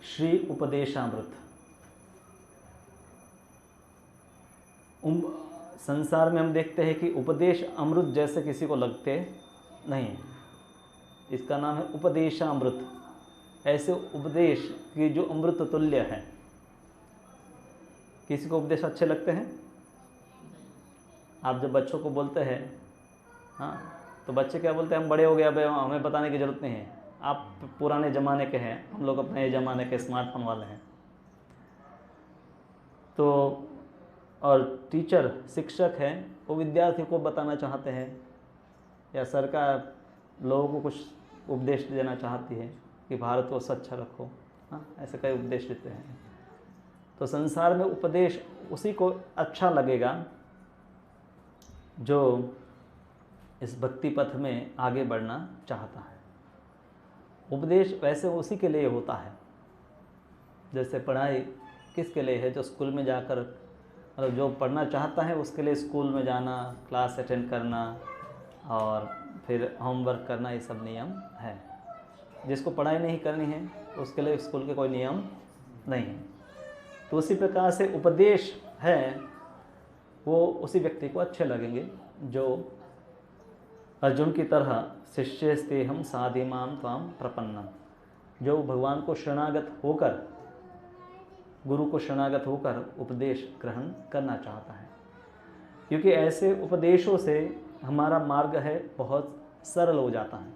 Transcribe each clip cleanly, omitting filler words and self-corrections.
श्री उपदेशामृत। संसार में हम देखते हैं कि उपदेश अमृत जैसे किसी को लगते नहीं, इसका नाम है उपदेशामृत। ऐसे उपदेश की जो अमृत तुल्य है। किसी को उपदेश अच्छे लगते हैं? आप जब बच्चों को बोलते हैं, हाँ, तो बच्चे क्या बोलते हैं? हम बड़े हो गए, अब हमें बताने की ज़रूरत नहीं है, आप पुराने ज़माने के हैं, हम लोग अपने ज़माने के स्मार्टफोन वाले हैं। तो और टीचर, शिक्षक हैं, वो विद्यार्थियों को बताना चाहते हैं, या सरकार लोगों को कुछ उपदेश देना चाहती है कि भारत को स्वच्छ रखो, हाँ, ऐसे कई उपदेश देते हैं। तो संसार में उपदेश उसी को अच्छा लगेगा जो इस भक्ति पथ में आगे बढ़ना चाहता है। उपदेश वैसे उसी के लिए होता है, जैसे पढ़ाई किसके लिए है? जो स्कूल में जाकर, मतलब जो पढ़ना चाहता है उसके लिए स्कूल में जाना, क्लास अटेंड करना और फिर होमवर्क करना, ये सब नियम है। जिसको पढ़ाई नहीं करनी है उसके लिए स्कूल के कोई नियम नहीं है। तो उसी प्रकार से उपदेश है, वो उसी व्यक्ति को अच्छे लगेंगे जो अर्जुन की तरह शिष्यस्तेहम साधिमाम त्वाम प्रपन्नम, जो भगवान को शरणागत होकर, गुरु को शरणागत होकर उपदेश ग्रहण करना चाहता है। क्योंकि ऐसे उपदेशों से हमारा मार्ग है बहुत सरल हो जाता है।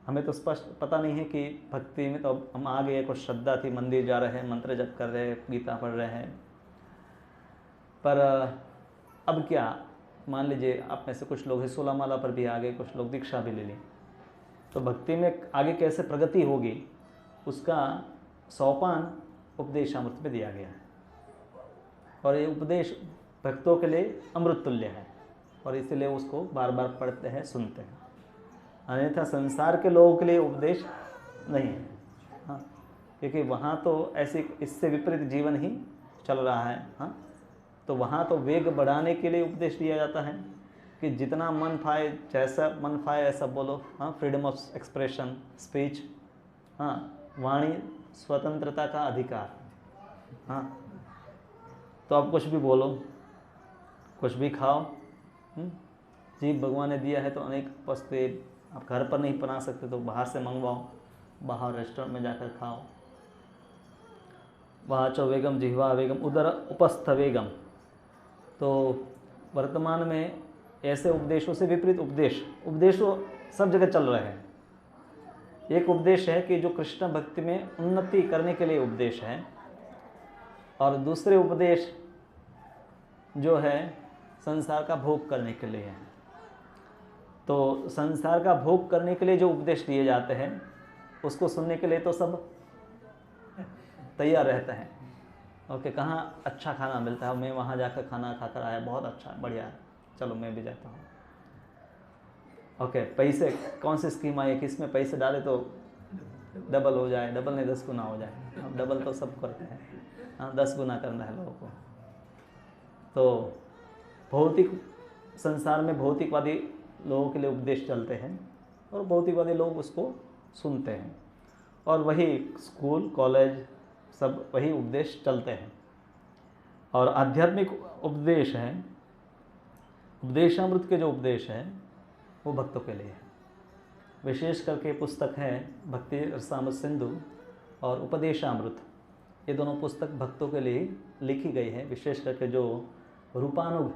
हमें तो स्पष्ट पता नहीं है कि भक्ति में तो अब हम आ गए, कुछ श्रद्धा थी, मंदिर जा रहे हैं, मंत्र जप कर रहे हैं, गीता पढ़ रहे हैं, पर अब क्या, मान लीजिए आप में से कुछ लोग हैं 16 माला पर भी आ गए, कुछ लोग दीक्षा भी ले ली, तो भक्ति में आगे कैसे प्रगति होगी उसका सोपान उपदेशामृत में दिया गया है। और ये उपदेश भक्तों के लिए अमृत तुल्य है, और इसलिए उसको बार बार पढ़ते हैं, सुनते हैं। अन्यथा संसार के लोगों के लिए उपदेश नहीं है, हाँ, क्योंकि वहाँ तो ऐसी इससे विपरीत जीवन ही चल रहा है, हाँ। तो वहाँ तो वेग बढ़ाने के लिए उपदेश दिया जाता है कि जितना मन पाए, जैसा मन पाए ऐसा बोलो, हाँ, फ्रीडम ऑफ एक्सप्रेशन, स्पीच, हाँ, वाणी स्वतंत्रता का अधिकार, हाँ। तो आप कुछ भी बोलो, कुछ भी खाओ, जीव भगवान ने दिया है तो अनेक वस्तुएं, आप घर पर नहीं बना सकते तो बाहर से मंगवाओ, बाहर रेस्टोरेंट में जाकर खाओ। वाचो वेगम जिह्वा वेगम उदर उपस्थ वेगम। तो वर्तमान में ऐसे उपदेशों से विपरीत उपदेशों सब जगह चल रहे हैं। एक उपदेश है कि जो कृष्ण भक्ति में उन्नति करने के लिए उपदेश है, और दूसरे उपदेश जो है संसार का भोग करने के लिए है। तो संसार का भोग करने के लिए जो उपदेश दिए जाते हैं उसको सुनने के लिए तो सब तैयार रहते हैं। ओके, कहाँ अच्छा खाना मिलता है, मैं वहाँ जाकर खाना खाकर आया, बहुत अच्छा है, बढ़िया है, चलो मैं भी जाता हूँ। ओके, पैसे, कौन सी स्कीम आई है, किस में पैसे डाले तो डबल हो जाए, डबल नहीं 10 गुना हो जाए। अब डबल तो सब करते हैं, हाँ, 10 गुना करना है लोगों को। तो भौतिक संसार में भौतिकवादी लोगों के लिए उपदेश चलते हैं, और भौतिकवादी लोग उसको सुनते हैं, और वही स्कूल कॉलेज सब वही उपदेश चलते हैं। और आध्यात्मिक उपदेश हैं, उपदेशामृत के जो उपदेश हैं वो भक्तों के लिए है। विशेष करके पुस्तक है भक्ति रसामृत सिंधु और उपदेशामृत, ये दोनों पुस्तक भक्तों के लिए लिखी गई है। विशेष करके जो रूपानुग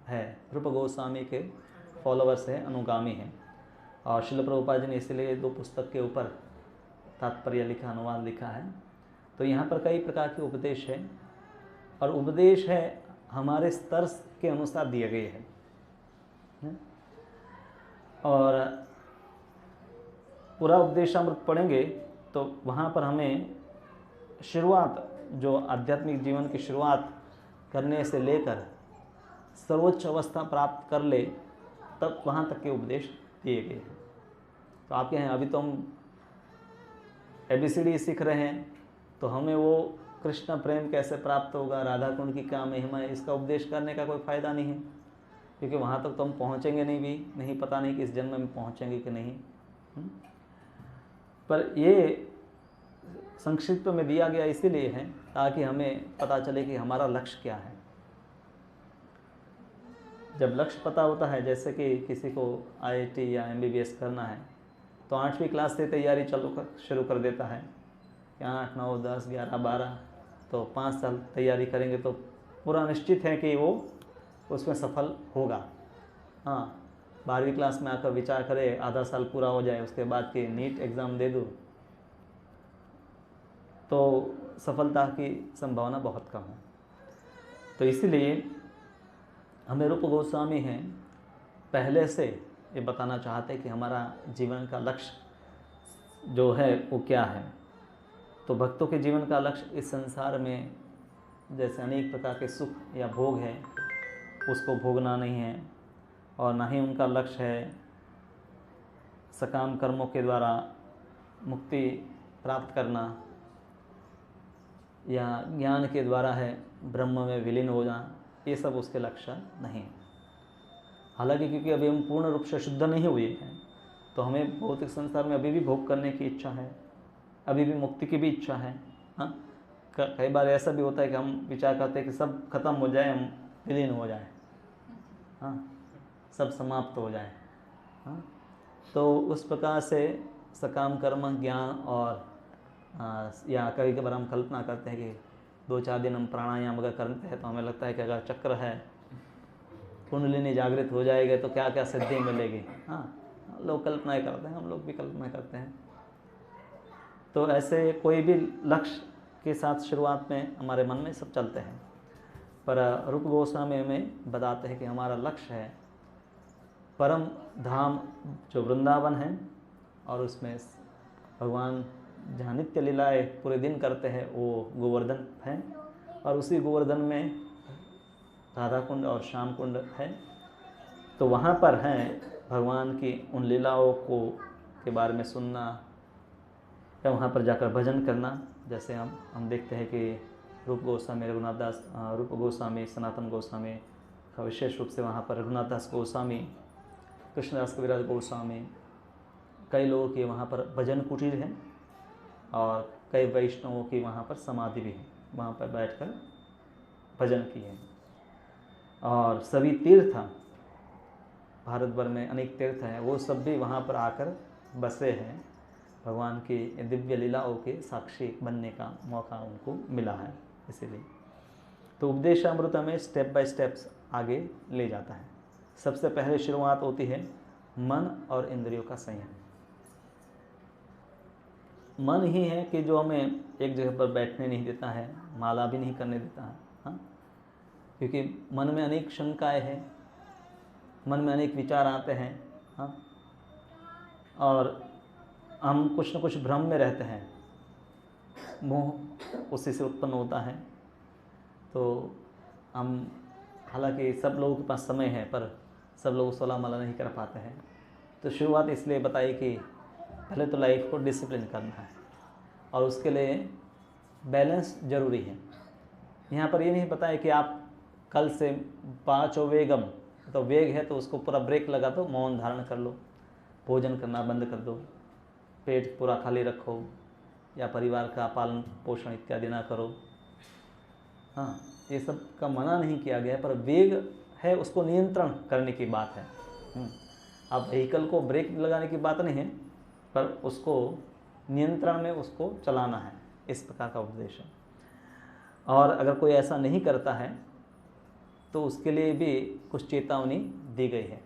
है, रूप गोस्वामी के फॉलोअर्स हैं, अनुगामी हैं, और श्रील प्रभुपाद जी ने इसलिए 2 पुस्तक के ऊपर तात्पर्य लिखा, अनुवाद लिखा है। तो यहाँ पर कई प्रकार के उपदेश है, और उपदेश है हमारे स्तर के अनुसार दिए गए हैं। और पूरा उपदेशामृत पढ़ेंगे तो वहाँ पर हमें शुरुआत, जो आध्यात्मिक जीवन की शुरुआत करने से लेकर सर्वोच्च अवस्था प्राप्त कर ले, तब वहाँ तक के उपदेश दिए गए हैं। तो आपके हैं, अभी तो हम ABCD सीख रहे हैं, तो हमें वो कृष्ण प्रेम कैसे प्राप्त होगा, राधा कुंड की क्या महिमा है, इसका उपदेश करने का कोई फ़ायदा नहीं है, क्योंकि वहाँ तक तो हम पहुँचेंगे नहीं, पता नहीं कि इस जन्म में पहुँचेंगे कि नहीं। पर ये संक्षिप्त में दिया गया इसीलिए है ताकि हमें पता चले कि हमारा लक्ष्य क्या है। जब लक्ष्य पता होता है, जैसे कि किसी को IIT या MBBS करना है तो 8वीं क्लास से तैयारी शुरू कर देता है कि 8, 9, 10, 11, 12 तो 5 साल तैयारी करेंगे तो पूरा निश्चित है कि वो उसमें सफल होगा। हाँ, 12वीं क्लास में आकर विचार करे आधा साल पूरा हो जाए उसके बाद कि नीट एग्ज़ाम दे दूँ तो सफलता की संभावना बहुत कम है। तो इसीलिए हमें रूप गोस्वामी हैं पहले से ये बताना चाहते हैं कि हमारा जीवन का लक्ष्य जो है वो क्या है। तो भक्तों के जीवन का लक्ष्य इस संसार में जैसे अनेक प्रकार के सुख या भोग है उसको भोगना नहीं है, और ना ही उनका लक्ष्य है सकाम कर्मों के द्वारा मुक्ति प्राप्त करना या ज्ञान के द्वारा है ब्रह्म में विलीन हो जाना, ये सब उसके लक्ष्य नहीं है। हालांकि क्योंकि अभी हम पूर्ण रूप से शुद्ध नहीं हुए हैं तो हमें भौतिक संसार में अभी भी भोग करने की इच्छा है, अभी भी मुक्ति की भी इच्छा है। हाँ, कई बार ऐसा भी होता है कि हम विचार करते हैं कि सब खत्म हो जाए, हम विलीन हो जाए, हाँ, सब समाप्त हो जाए। हाँ, तो उस प्रकार से सकाम कर्म ज्ञान और या कभी कभार हम कल्पना करते हैं कि 2-4 दिन हम प्राणायाम अगर करते हैं तो हमें लगता है कि अगर चक्र है कुंडलिनी जागृत हो जाएगा तो क्या क्या सिद्धि मिलेगी। हाँ, लोग कल्पनाएं करते हैं, हम लोग भी कल्पना करते हैं। तो ऐसे कोई भी लक्ष्य के साथ शुरुआत में हमारे मन में सब चलते हैं, पर रूप गोस्वामी हमें बताते हैं कि हमारा लक्ष्य है परम धाम जो वृंदावन है, और उसमें भगवान जहाँ नित्य लीलाएँ पूरे दिन करते हैं वो गोवर्धन है, और उसी गोवर्धन में राधा कुंड और श्याम कुंड है। तो वहाँ पर हैं भगवान की उन लीलाओं को के बारे में सुनना या वहाँ पर जाकर भजन करना। जैसे हम देखते हैं कि रूप गोस्वामी, रघुनाथ दास, रूप गोस्वामी, सनातन गोस्वामी का विशेष रूप से वहाँ पर रघुनाथ दास गोस्वामी, कृष्णदास कविराज गोस्वामी, कई लोगों की वहाँ पर भजन कुटीर है और कई वैष्णवों की वहाँ पर समाधि भी है, वहाँ पर बैठकर भजन किए। और सभी तीर्थ, भारत भर में अनेक तीर्थ हैं, वो सब भी वहाँ पर आकर बसे हैं। भगवान की दिव्य लीलाओं के साक्षी बनने का मौका उनको मिला है। इसीलिए तो उपदेशामृत में स्टेप बाय स्टेप्स आगे ले जाता है। सबसे पहले शुरुआत होती है मन और इंद्रियों का संयम। मन ही है कि जो हमें एक जगह पर बैठने नहीं देता है, माला भी नहीं करने देता है। हाँ, क्योंकि मन में अनेक शंकाएं हैं, मन में अनेक विचार आते हैं। हाँ, और हम कुछ न कुछ भ्रम में रहते हैं, मोह उसी से उत्पन्न होता है। तो हम, हालांकि सब लोगों के पास समय है पर सब लोग 16 माला नहीं कर पाते हैं। तो शुरुआत इसलिए बताई कि पहले तो लाइफ को डिसिप्लिन करना है और उसके लिए बैलेंस ज़रूरी है। यहाँ पर ये नहीं बताया कि आप कल से 5 वेगम, तो वेग है तो उसको पूरा ब्रेक लगा दो, मौन धारण कर लो, भोजन करना बंद कर दो, पेट पूरा खाली रखो, या परिवार का पालन पोषण इत्यादि ना करो। हाँ, ये सब का मना नहीं किया गया, पर वेग है उसको नियंत्रण करने की बात है। अब व्हीकल को ब्रेक लगाने की बात नहीं है, पर उसको नियंत्रण में उसको चलाना है, इस प्रकार का उपदेश है। और अगर कोई ऐसा नहीं करता है तो उसके लिए भी कुछ चेतावनी दी गई है।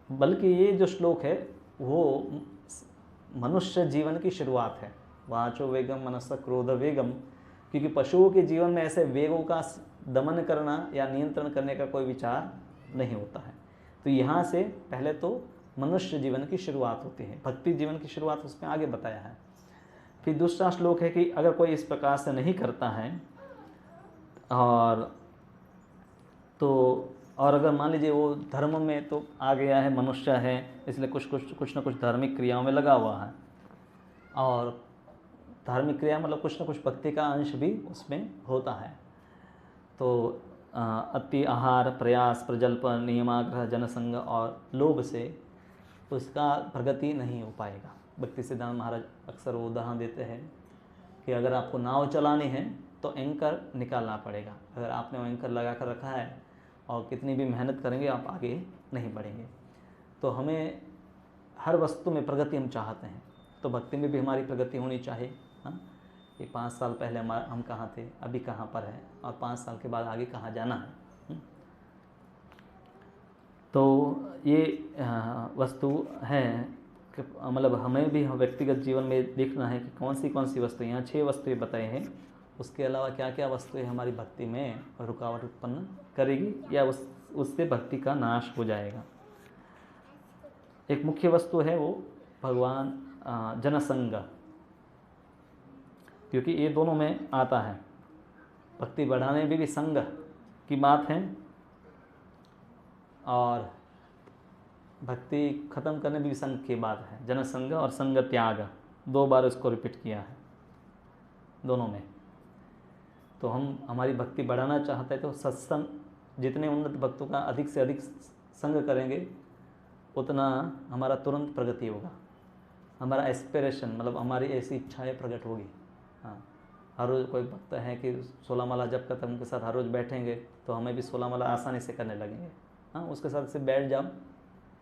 बल्कि ये जो श्लोक है वो मनुष्य जीवन की शुरुआत है। वाचो वेगम मनस क्रोध वेगम, क्योंकि पशुओं के जीवन में ऐसे वेगों का दमन करना या नियंत्रण करने का कोई विचार नहीं होता है। तो यहाँ से पहले तो मनुष्य जीवन की शुरुआत होती है, भक्ति जीवन की शुरुआत उसमें आगे बताया है। फिर दूसरा श्लोक है कि अगर कोई इस प्रकार से नहीं करता है और अगर मान लीजिए वो धर्म में तो आ गया है, मनुष्य है, इसलिए कुछ न कुछ धार्मिक क्रियाओं में लगा हुआ है, और धार्मिक क्रिया मतलब कुछ न कुछ भक्ति का अंश भी उसमें होता है। तो अति आहार, प्रयास, प्रजल्पन, नियमाग्रह, जनसंग और लोभ से उसका प्रगति नहीं हो पाएगा। भक्ति सिद्धांत महाराज अक्सर वो उदाहरण देते हैं कि अगर आपको नाव चलानी है तो एंकर निकालना पड़ेगा। अगर आपने वो एंकर लगा कर रखा है और कितनी भी मेहनत करेंगे आप आगे नहीं बढ़ेंगे। तो हमें हर वस्तु में प्रगति हम चाहते हैं, तो भक्ति में भी हमारी प्रगति होनी चाहिए। हाँ, ये 5 साल पहले हम कहाँ थे, अभी कहाँ पर है, और 5 साल के बाद आगे कहाँ जाना है। तो ये वस्तु है कि मतलब हमें भी व्यक्तिगत जीवन में देखना है कि कौन सी वस्तु, यहाँ 6 वस्तुएं बताई हैं, उसके अलावा क्या क्या वस्तुएं हमारी भक्ति में रुकावट उत्पन्न करेगी या उससे भक्ति का नाश हो जाएगा। एक मुख्य वस्तु है वो भगवान जनसंग, क्योंकि ये दोनों में आता है। भक्ति बढ़ाने में भी संग की बात है और भक्ति खत्म करने में भी संग की बात है। जनसंग और संग त्याग 2 बार इसको रिपीट किया है दोनों में। तो हम हमारी भक्ति बढ़ाना चाहते हैं तो सत्संग, जितने उन्नत भक्तों का अधिक से अधिक संग करेंगे उतना हमारा तुरंत प्रगति होगा। हमारा एस्पिरेशन मतलब हमारी ऐसी इच्छाएं प्रकट होगी। हाँ, हर रोज़ कोई भक्त है कि 16 माला जप करते हैं, उनके साथ हर रोज़ बैठेंगे तो हमें भी 16 माला आसानी से करने लगेंगे। हाँ, उसके साथ से बैठ जाओ,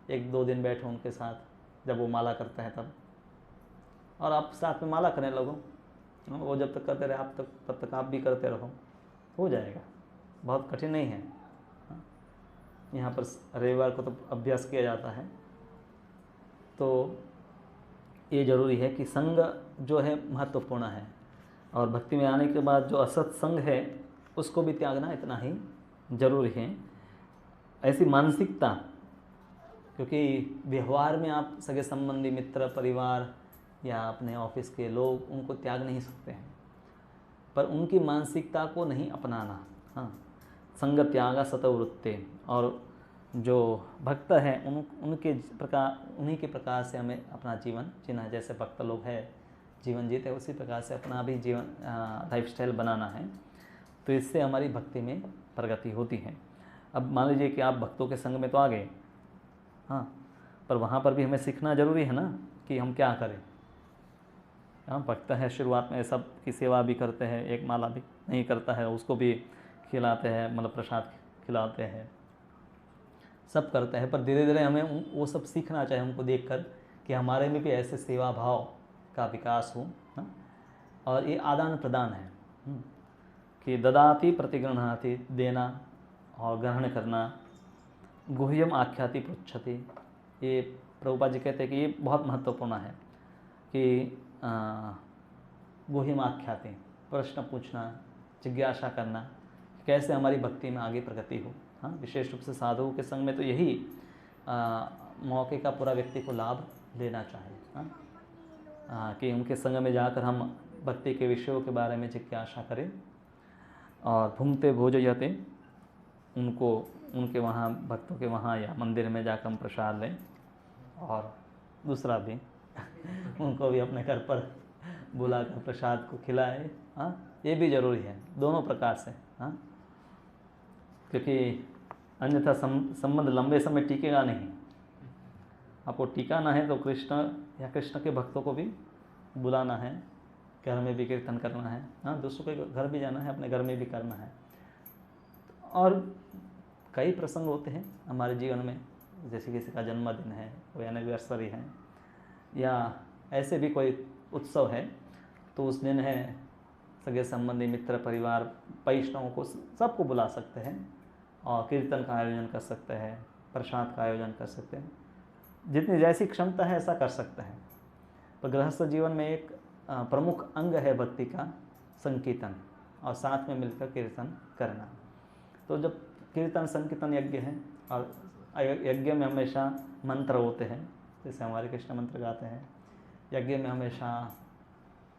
1-2 दिन बैठो उनके साथ जब वो माला करते हैं तब, और आप साथ में माला करने लगो। वो जब तक करते रहे आप तब तक आप भी करते रहो, हो जाएगा। बहुत कठिन नहीं है। यहाँ पर रविवार को तो अभ्यास किया जाता है। तो ये ज़रूरी है कि संग जो है महत्वपूर्ण है, और भक्ति में आने के बाद जो असत संग है उसको भी त्यागना इतना ही ज़रूरी है। ऐसी मानसिकता, क्योंकि व्यवहार में आप सगे संबंधी, मित्र, परिवार या अपने ऑफिस के लोग उनको त्याग नहीं सकते हैं, पर उनकी मानसिकता को नहीं अपनाना। हाँ, संग त्यागा सतवृत्ते, और जो भक्त हैं उन्हीं के प्रकार से हमें अपना जीवन जीना है। जैसे भक्त लोग हैं जीवन जीते उसी प्रकार से अपना भी जीवन लाइफस्टाइल बनाना है, तो इससे हमारी भक्ति में प्रगति होती है। अब मान लीजिए कि आप भक्तों के संग में तो आ गए, हाँ, पर वहाँ पर भी हमें सीखना ज़रूरी है ना कि हम क्या करें। हाँ, भक्त है शुरुआत में सब की सेवा भी करते हैं, एक माला भी नहीं करता है उसको भी खिलाते हैं, मतलब प्रसाद खिलाते हैं, सब करते हैं, पर धीरे धीरे हमें वो सब सीखना चाहिए उनको देखकर कि हमारे में भी ऐसे सेवा भाव का विकास हो। और ये आदान प्रदान है कि ददाति प्रतिगृह्णाति, देना और ग्रहण करना, गुह्यम आख्याति पृच्छति। ये प्रभुपाद जी कहते हैं कि ये बहुत महत्वपूर्ण है कि गुह्यम आख्याति, प्रश्न पूछना, जिज्ञासा करना, कैसे हमारी भक्ति में आगे प्रगति हो। हाँ, विशेष रूप से साधुओं के संग में तो यही मौके का पूरा व्यक्ति को लाभ लेना चाहिए। हाँ, कि उनके संग में जाकर हम भक्ति के विषयों के बारे में जिज्ञासा करें, और भुंगते भोजयते, उनके वहाँ भक्तों के वहाँ या मंदिर में जाकर हम प्रसाद लें, और दूसरा भी उनको भी अपने घर पर बुलाकर प्रसाद को खिलाएं। हाँ, ये भी ज़रूरी है दोनों प्रकार से। हाँ, क्योंकि अन्यथा संबंध लंबे समय टिकेगा नहीं। आपको टिकाना है तो कृष्ण के भक्तों को भी बुलाना है, घर में भी कीर्तन करना है। हाँ, दूसरों के घर भी जाना है, अपने घर में भी करना है। और कई प्रसंग होते हैं हमारे जीवन में, जैसे किसी का जन्मदिन है, कोई एनिवर्सरी है, या ऐसे भी कोई उत्सव है, तो उस दिन है सगे संबंधी, मित्र, परिवार, वैष्णवों को सबको बुला सकते हैं, और कीर्तन का आयोजन कर सकते हैं, प्रसाद का आयोजन कर सकते हैं, जितनी जैसी क्षमता है ऐसा कर सकते हैं। पर गृहस्थ जीवन में एक प्रमुख अंग है भक्ति का संकीर्तन, और साथ में मिलकर कीर्तन करना। तो जब कीर्तन संकीर्तन यज्ञ है, और यज्ञ में हमेशा मंत्र होते हैं, जैसे हमारे कृष्ण मंत्र गाते हैं, यज्ञ में हमेशा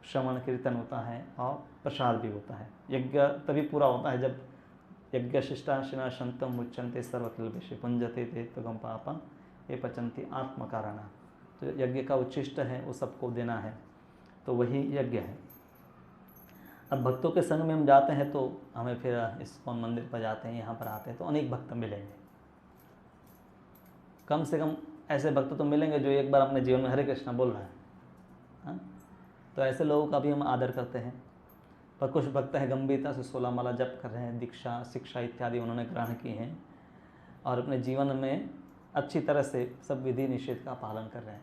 श्रवण कीर्तन होता है और प्रसाद भी होता है। यज्ञ तभी पूरा होता है जब यज्ञ शिष्टाशिना शंतम मुच्यंते सर्वकिल्बिषे पुंजते ते तगम पापा ये पचंती आत्मकारण। तो यज्ञ का उच्छिष्ट है वो सबको देना है, तो वही यज्ञ है। अब भक्तों के संग में हम जाते हैं तो हमें फिर इस्कॉन मंदिर पर जाते हैं, यहाँ पर आते हैं तो अनेक भक्त मिलेंगे। कम से कम ऐसे भक्त तो मिलेंगे जो एक बार अपने जीवन में हरे कृष्णा बोल रहा है। तो ऐसे लोगों का भी हम आदर करते हैं। पर कुछ भक्त हैं गंभीरता से 16 माला जप कर रहे हैं, दीक्षा शिक्षा इत्यादि उन्होंने ग्रहण की हैं और अपने जीवन में अच्छी तरह से सब विधि निषेध का पालन कर रहे हैं।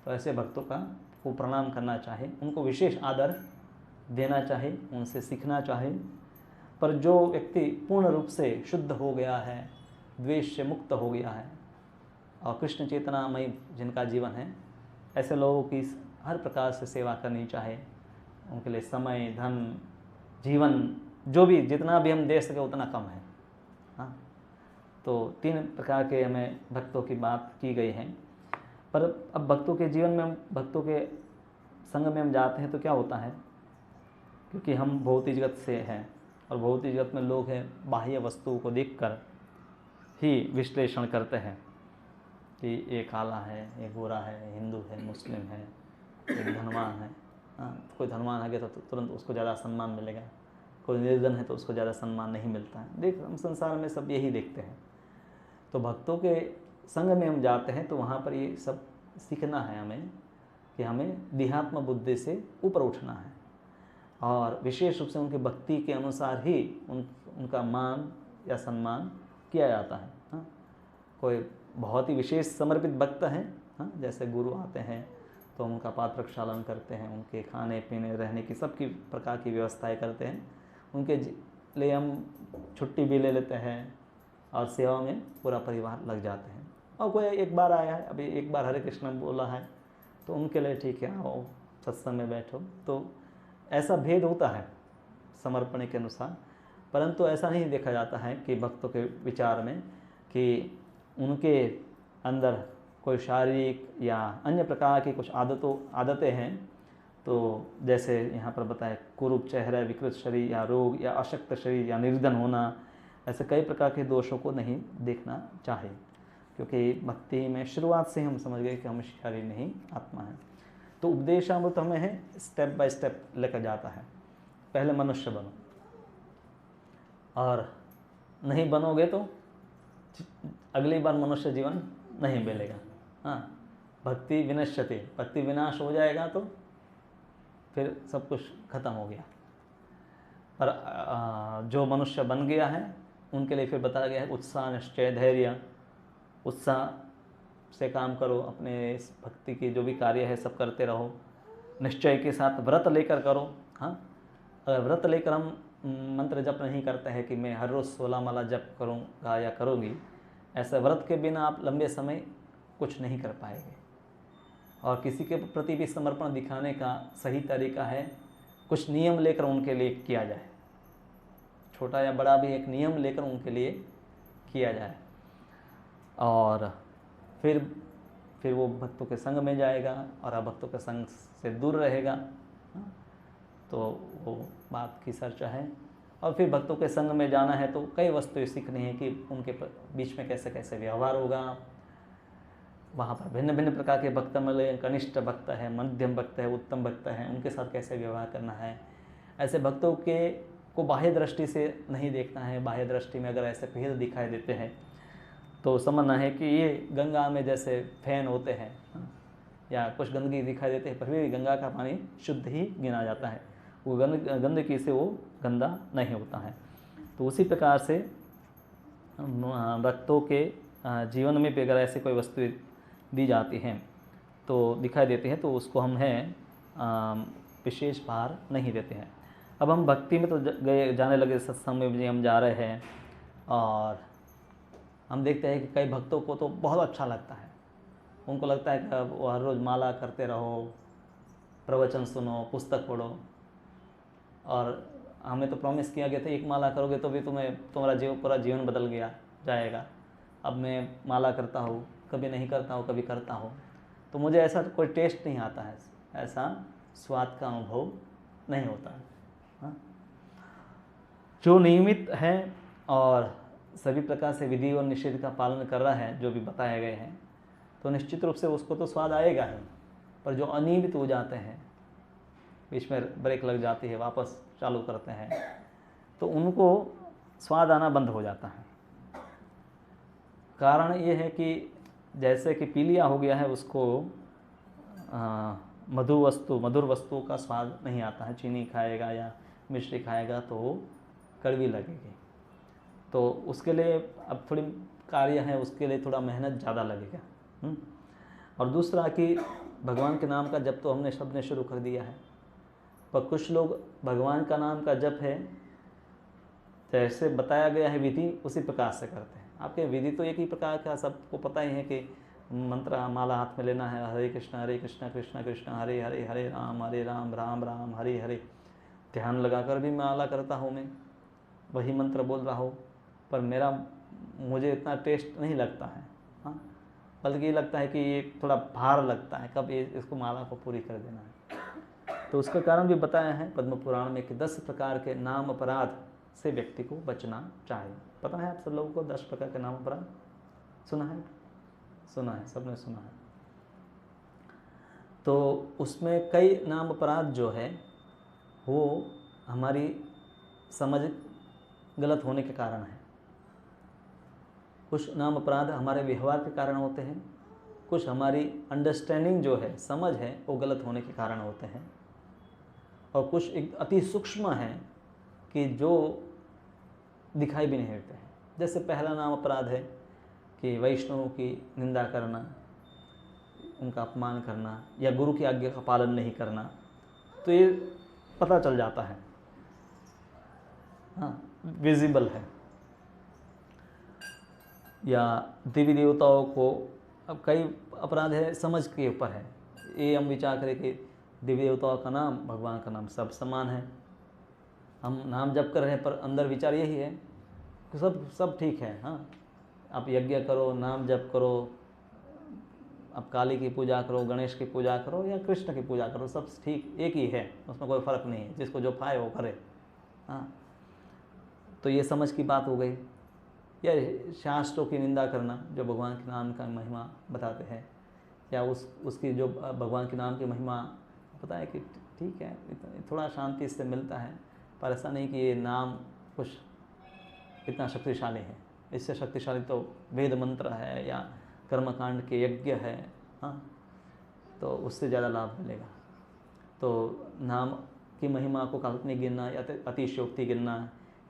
तो ऐसे भक्तों को प्रणाम करना चाहिए, उनको विशेष आदर देना चाहिए, उनसे सीखना चाहिए। पर जो व्यक्ति पूर्ण रूप से शुद्ध हो गया है, द्वेष से मुक्त हो गया है और कृष्ण चेतनामय जिनका जीवन है, ऐसे लोगों की हर प्रकार से सेवा करनी चाहिए। उनके लिए समय, धन, जीवन जो भी जितना भी हम दे सके उतना कम है। हाँ, तो 3 प्रकार के हमें भक्तों की बात की गई है। पर अब भक्तों के जीवन में, हम भक्तों के संग में हम जाते हैं तो क्या होता है, क्योंकि हम भौतिक जगत से हैं और भौतिक जगत में लोग हैं बाह्य वस्तुओं को देखकर ही विश्लेषण करते हैं कि ये काला है, ये गोरा है, हिंदू है, मुस्लिम है, ये धनवान है। हाँ, कोई धनवान है तो तुरंत उसको ज़्यादा सम्मान मिलेगा, कोई निर्धन है तो उसको ज़्यादा सम्मान नहीं मिलता है। देख, हम संसार में सब यही देखते हैं। तो भक्तों के संग में हम जाते हैं तो वहाँ पर ये सब सीखना है हमें कि हमें देहात्म बुद्धि से ऊपर उठना है और विशेष रूप से उनके भक्ति के अनुसार ही उनका मान या सम्मान किया जाता है। हाँ, कोई बहुत ही विशेष समर्पित भक्त हैं, हाँ, जैसे गुरु आते हैं तो उनका पात्र प्रक्षालन करते हैं, उनके खाने पीने रहने की सबकी प्रकार की व्यवस्थाएं करते हैं, उनके लिए हम छुट्टी भी ले लेते हैं और सेवा में पूरा परिवार लग जाते हैं। और कोई एक बार आया है, अभी एक बार हरे कृष्ण बोला है तो उनके लिए ठीक है, आओ सत्संग में बैठो। तो ऐसा भेद होता है समर्पण के अनुसार, परंतु ऐसा नहीं देखा जाता है कि भक्तों के विचार में कि उनके अंदर कोई शारीरिक या अन्य प्रकार की कुछ आदतें हैं। तो जैसे यहाँ पर बताए कुरूप चेहरा, विकृत शरीर या रोग या अशक्त शरीर या निर्धन होना, ऐसे कई प्रकार के दोषों को नहीं देखना चाहिए, क्योंकि भक्ति में शुरुआत से हम समझ गए कि हम शरीर नहीं आत्मा है। तो उपदेशामृत हमें है स्टेप बाय स्टेप लेकर जाता है। पहले मनुष्य बनो और नहीं बनोगे तो अगली बार मनुष्य जीवन नहीं मिलेगा। हाँ, भक्ति विनश्यति, भक्ति विनाश हो जाएगा तो फिर सब कुछ खत्म हो गया। पर जो मनुष्य बन गया है उनके लिए फिर बताया गया है उत्साह, निश्चय, धैर्य। उत्साह से काम करो, अपने इस भक्ति की जो भी कार्य है सब करते रहो, निश्चय के साथ व्रत लेकर करो। हाँ, अगर व्रत लेकर हम मंत्र जप नहीं करते हैं कि मैं हर रोज़ 16 माला जप करूँगा या करूँगी, ऐसे व्रत के बिना आप लंबे समय कुछ नहीं कर पाएंगे। और किसी के प्रति भी समर्पण दिखाने का सही तरीका है कुछ नियम लेकर उनके लिए किया जाए, छोटा या बड़ा भी एक नियम लेकर उनके लिए किया जाए और फिर वो भक्तों के संग में जाएगा और अभक्तों के संग से दूर रहेगा। तो वो बात की चर्चा है। और फिर भक्तों के संग में जाना है तो कई वस्तुएं सीखनी है कि उनके बीच में कैसे कैसे व्यवहार होगा। वहाँ पर भिन्न भिन्न प्रकार के भक्त मिले, कनिष्ठ भक्त है, मध्यम भक्त है, उत्तम भक्त है, उनके साथ कैसे व्यवहार करना है। ऐसे भक्तों को बाह्य दृष्टि से नहीं देखना है। बाह्य दृष्टि में अगर ऐसे भेद दिखाई देते हैं तो समझना है कि ये गंगा में जैसे फैन होते हैं या कुछ गंदगी दिखाई देते हैं, पर भी गंगा का पानी शुद्ध ही गिना जाता है, वो गंदगी से वो गंदा नहीं होता है। तो उसी प्रकार से भक्तों के जीवन में भी अगर ऐसे कोई वस्तु दी जाती हैं तो दिखाई देती है तो उसको हम विशेष भार नहीं देते हैं। अब हम भक्ति में तो जाने लगे, सत्संग में भी हम जा रहे हैं और हम देखते हैं कि कई भक्तों को तो बहुत अच्छा लगता है। उनको लगता है कि वो हर रोज़ माला करते रहो, प्रवचन सुनो, पुस्तक पढ़ो। और हमें तो प्रॉमिस किया गया था एक माला करोगे तो भी तुम्हारा पूरा जीवन बदल जाएगा। अब मैं माला करता हूँ, कभी नहीं करता हूँ, कभी करता हूँ, तो मुझे ऐसा कोई टेस्ट नहीं आता है, ऐसा स्वाद का अनुभव नहीं होता है। हाँ? जो नियमित है और सभी प्रकार से विधि और निषेध का पालन कर रहा है, जो भी बताए गए हैं, तो निश्चित रूप से उसको तो स्वाद आएगा ही। पर जो अनियमित हो जाते हैं, बीच में ब्रेक लग जाती है, वापस चालू करते हैं, तो उनको स्वाद आना बंद हो जाता है। कारण ये है कि जैसे कि पीलिया हो गया है, उसको मधुर वस्तुओं का स्वाद नहीं आता है। चीनी खाएगा या मिश्री खाएगा तो वो कड़वी लगेगी। तो उसके लिए अब थोड़ी कार्य है, उसके लिए थोड़ा मेहनत ज़्यादा लगेगा। और दूसरा कि भगवान के नाम का जप तो हमने सबने शुरू कर दिया है, पर कुछ लोग भगवान का नाम का जप है जैसे बताया गया है विधि उसी प्रकार से करते हैं। आपके विधि तो एक ही प्रकार का सबको पता ही है कि मंत्र माला हाथ में लेना है, हरे कृष्ण कृष्ण कृष्ण हरे हरे, हरे राम राम राम हरे हरे। ध्यान लगाकर भी माला करता हूँ मैं, वही मंत्र बोल रहा हूँ, पर मुझे इतना टेस्ट नहीं लगता है। हाँ, बल्कि ये लगता है कि ये थोड़ा भार लगता है, कब इसको माला को पूरी कर देना है। तो उसका कारण भी बताया है पद्म पुराण में कि 10 प्रकार के नाम अपराध से व्यक्ति को बचना चाहिए। पता है आप सब लोगों को 10 प्रकार के नाम अपराध? सुना है? सुना है, सबने सुना है। तो उसमें कई नाम अपराध जो है वो हमारी समझ गलत होने के कारण है। कुछ नाम अपराध हमारे व्यवहार के कारण होते हैं, कुछ हमारी अंडरस्टैंडिंग जो है, समझ है, वो गलत होने के कारण होते हैं, और कुछ एक अति सूक्ष्म है कि जो दिखाई भी नहीं देते हैं। जैसे पहला नाम अपराध है कि वैष्णवों की निंदा करना, उनका अपमान करना या गुरु की आज्ञा का पालन नहीं करना, तो ये पता चल जाता है, हाँ, विजिबल है। या देवी देवताओं को, अब कई अपराध है समझ के ऊपर है। ये हम विचार करें कि देवी देवताओं का नाम, भगवान का नाम सब समान है, हम नाम जप कर रहे हैं, पर अंदर विचार यही है कि सब ठीक है। हाँ, आप यज्ञ करो, नाम जप करो, आप काली की पूजा करो, गणेश की पूजा करो या कृष्ण की पूजा करो, सब ठीक एक ही है, उसमें कोई फ़र्क नहीं है, जिसको जो पाए वो करे। हाँ, तो ये समझ की बात हो गई। या शास्त्रों की निंदा करना जो भगवान के नाम का महिमा बताते हैं, या उसकी जो भगवान के नाम की महिमा पता है कि ठीक है, थोड़ा शांति इससे मिलता है, पर ऐसा नहीं कि ये नाम कुछ इतना शक्तिशाली है। इससे शक्तिशाली तो वेद मंत्र है या कर्मकांड के यज्ञ है। हाँ, तो उससे ज़्यादा लाभ मिलेगा। तो नाम की महिमा को काल्पनिक गिनना या अतिशयोक्ति गिनना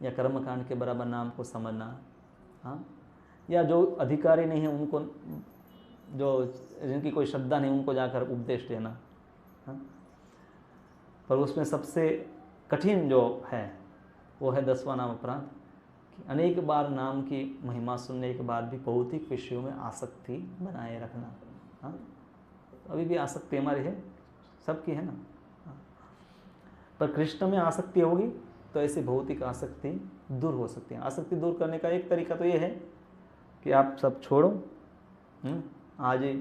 या कर्मकांड के बराबर नाम को समझना, हाँ, या जो अधिकारी नहीं है उनको, जो जिनकी कोई श्रद्धा नहीं, उनको जाकर उपदेश देना। हाँ, पर उसमें सबसे कठिन जो है वो है 10वां नाम अपराध कि अनेक बार नाम की महिमा सुनने के बाद भी भौतिक विषयों में आसक्ति बनाए रखना। हाँ, अभी भी आसक्ति हमारी है, सबकी है ना। हाँ, पर कृष्ण में आसक्ति होगी तो ऐसी भौतिक आसक्ति दूर हो सकती है। आसक्ति दूर करने का एक तरीका तो ये है कि आप सब छोड़ो, आज ही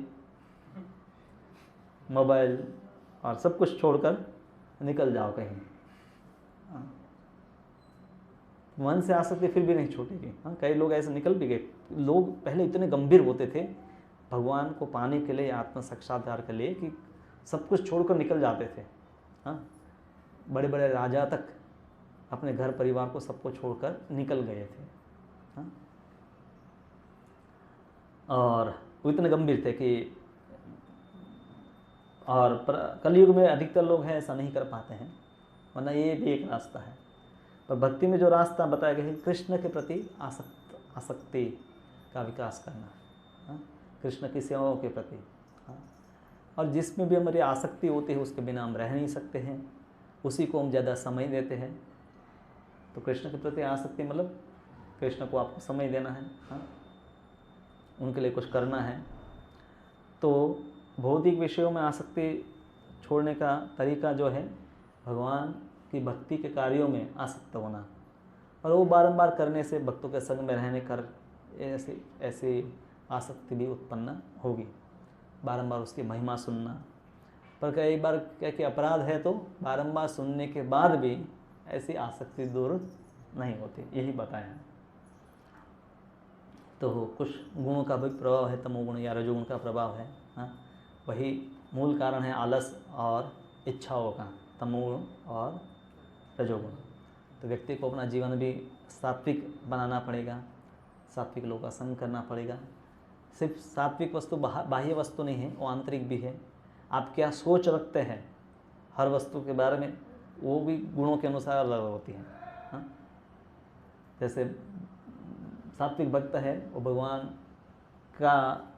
मोबाइल और सब कुछ छोड़कर निकल जाओ कहीं। मन से आसक्ति फिर भी नहीं छूटेगी। हाँ, कई लोग ऐसे निकल भी गए। लोग पहले इतने गंभीर होते थे भगवान को पाने के लिए, आत्म साक्षात्कार के लिए, कि सब कुछ छोड़कर निकल जाते थे। हाँ, बड़े बड़े राजा तक अपने घर परिवार को सबको छोड़कर निकल गए थे। हाँ, और वो इतने गंभीर थे कि, और कलयुग में अधिकतर लोग हैं ऐसा नहीं कर पाते हैं, वरना ये भी एक रास्ता है। पर भक्ति में जो रास्ता बताया गया है, कृष्ण के प्रति आसक्ति का विकास करना। हाँ, कृष्ण की सेवाओं के प्रति। हाँ, और जिसमें भी हमारी आसक्ति होती है उसके बिना हम रह नहीं सकते हैं, उसी को हम ज़्यादा समय देते हैं। तो कृष्ण के प्रति आसक्ति मतलब कृष्ण को आपको समय देना है। हाँ, उनके लिए कुछ करना है। तो भौतिक विषयों में आसक्ति छोड़ने का तरीका जो है, भगवान की भक्ति के कार्यों में आसक्त होना, और वो बारंबार करने से भक्तों के संग में रहने कर ऐसी आसक्ति भी उत्पन्न होगी। बारंबार उसकी महिमा सुनना, पर कई बार क्या कि अपराध है तो बारंबार सुनने के बाद भी ऐसी आसक्ति दूर नहीं होती, यही बताया है। तो कुछ गुणों का भी प्रभाव है, तमोगुण या रजोगुण का प्रभाव है। हाँ, वही मूल कारण है आलस और इच्छाओं का, तमोगुण और रजोगुण। तो व्यक्ति को अपना जीवन भी सात्विक बनाना पड़ेगा, सात्विक लोगों का संग करना पड़ेगा। सिर्फ सात्विक वस्तु बाह्य वस्तु नहीं है, वो आंतरिक भी है। आप क्या सोच रखते हैं हर वस्तु के बारे में, वो भी गुणों के अनुसार अलग होती है। हाँ? जैसे सात्विक भक्त है वो भगवान का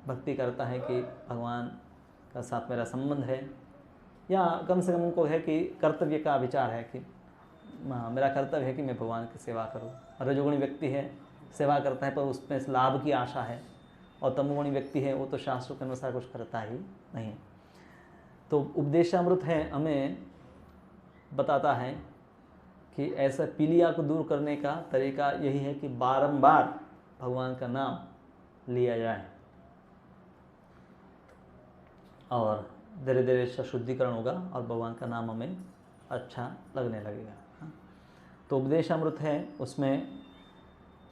भक्ति करता है कि भगवान का साथ मेरा संबंध है, या कम से कम उनको है कि कर्तव्य का विचार है कि मेरा कर्तव्य है कि मैं भगवान की सेवा करूं। रजोगुणी व्यक्ति है सेवा करता है पर उसमें लाभ की आशा है, और तमोगुणी व्यक्ति है वो तो शास्त्रों के अनुसार कुछ करता ही नहीं। तो उपदेशामृत है हमें बताता है कि ऐसा पीलिया को दूर करने का तरीका यही है कि बारंबार भगवान का नाम लिया जाए, और धीरे धीरे इसका शुद्धिकरण होगा और भगवान का नाम हमें अच्छा लगने लगेगा। तो उपदेशामृत है, उसमें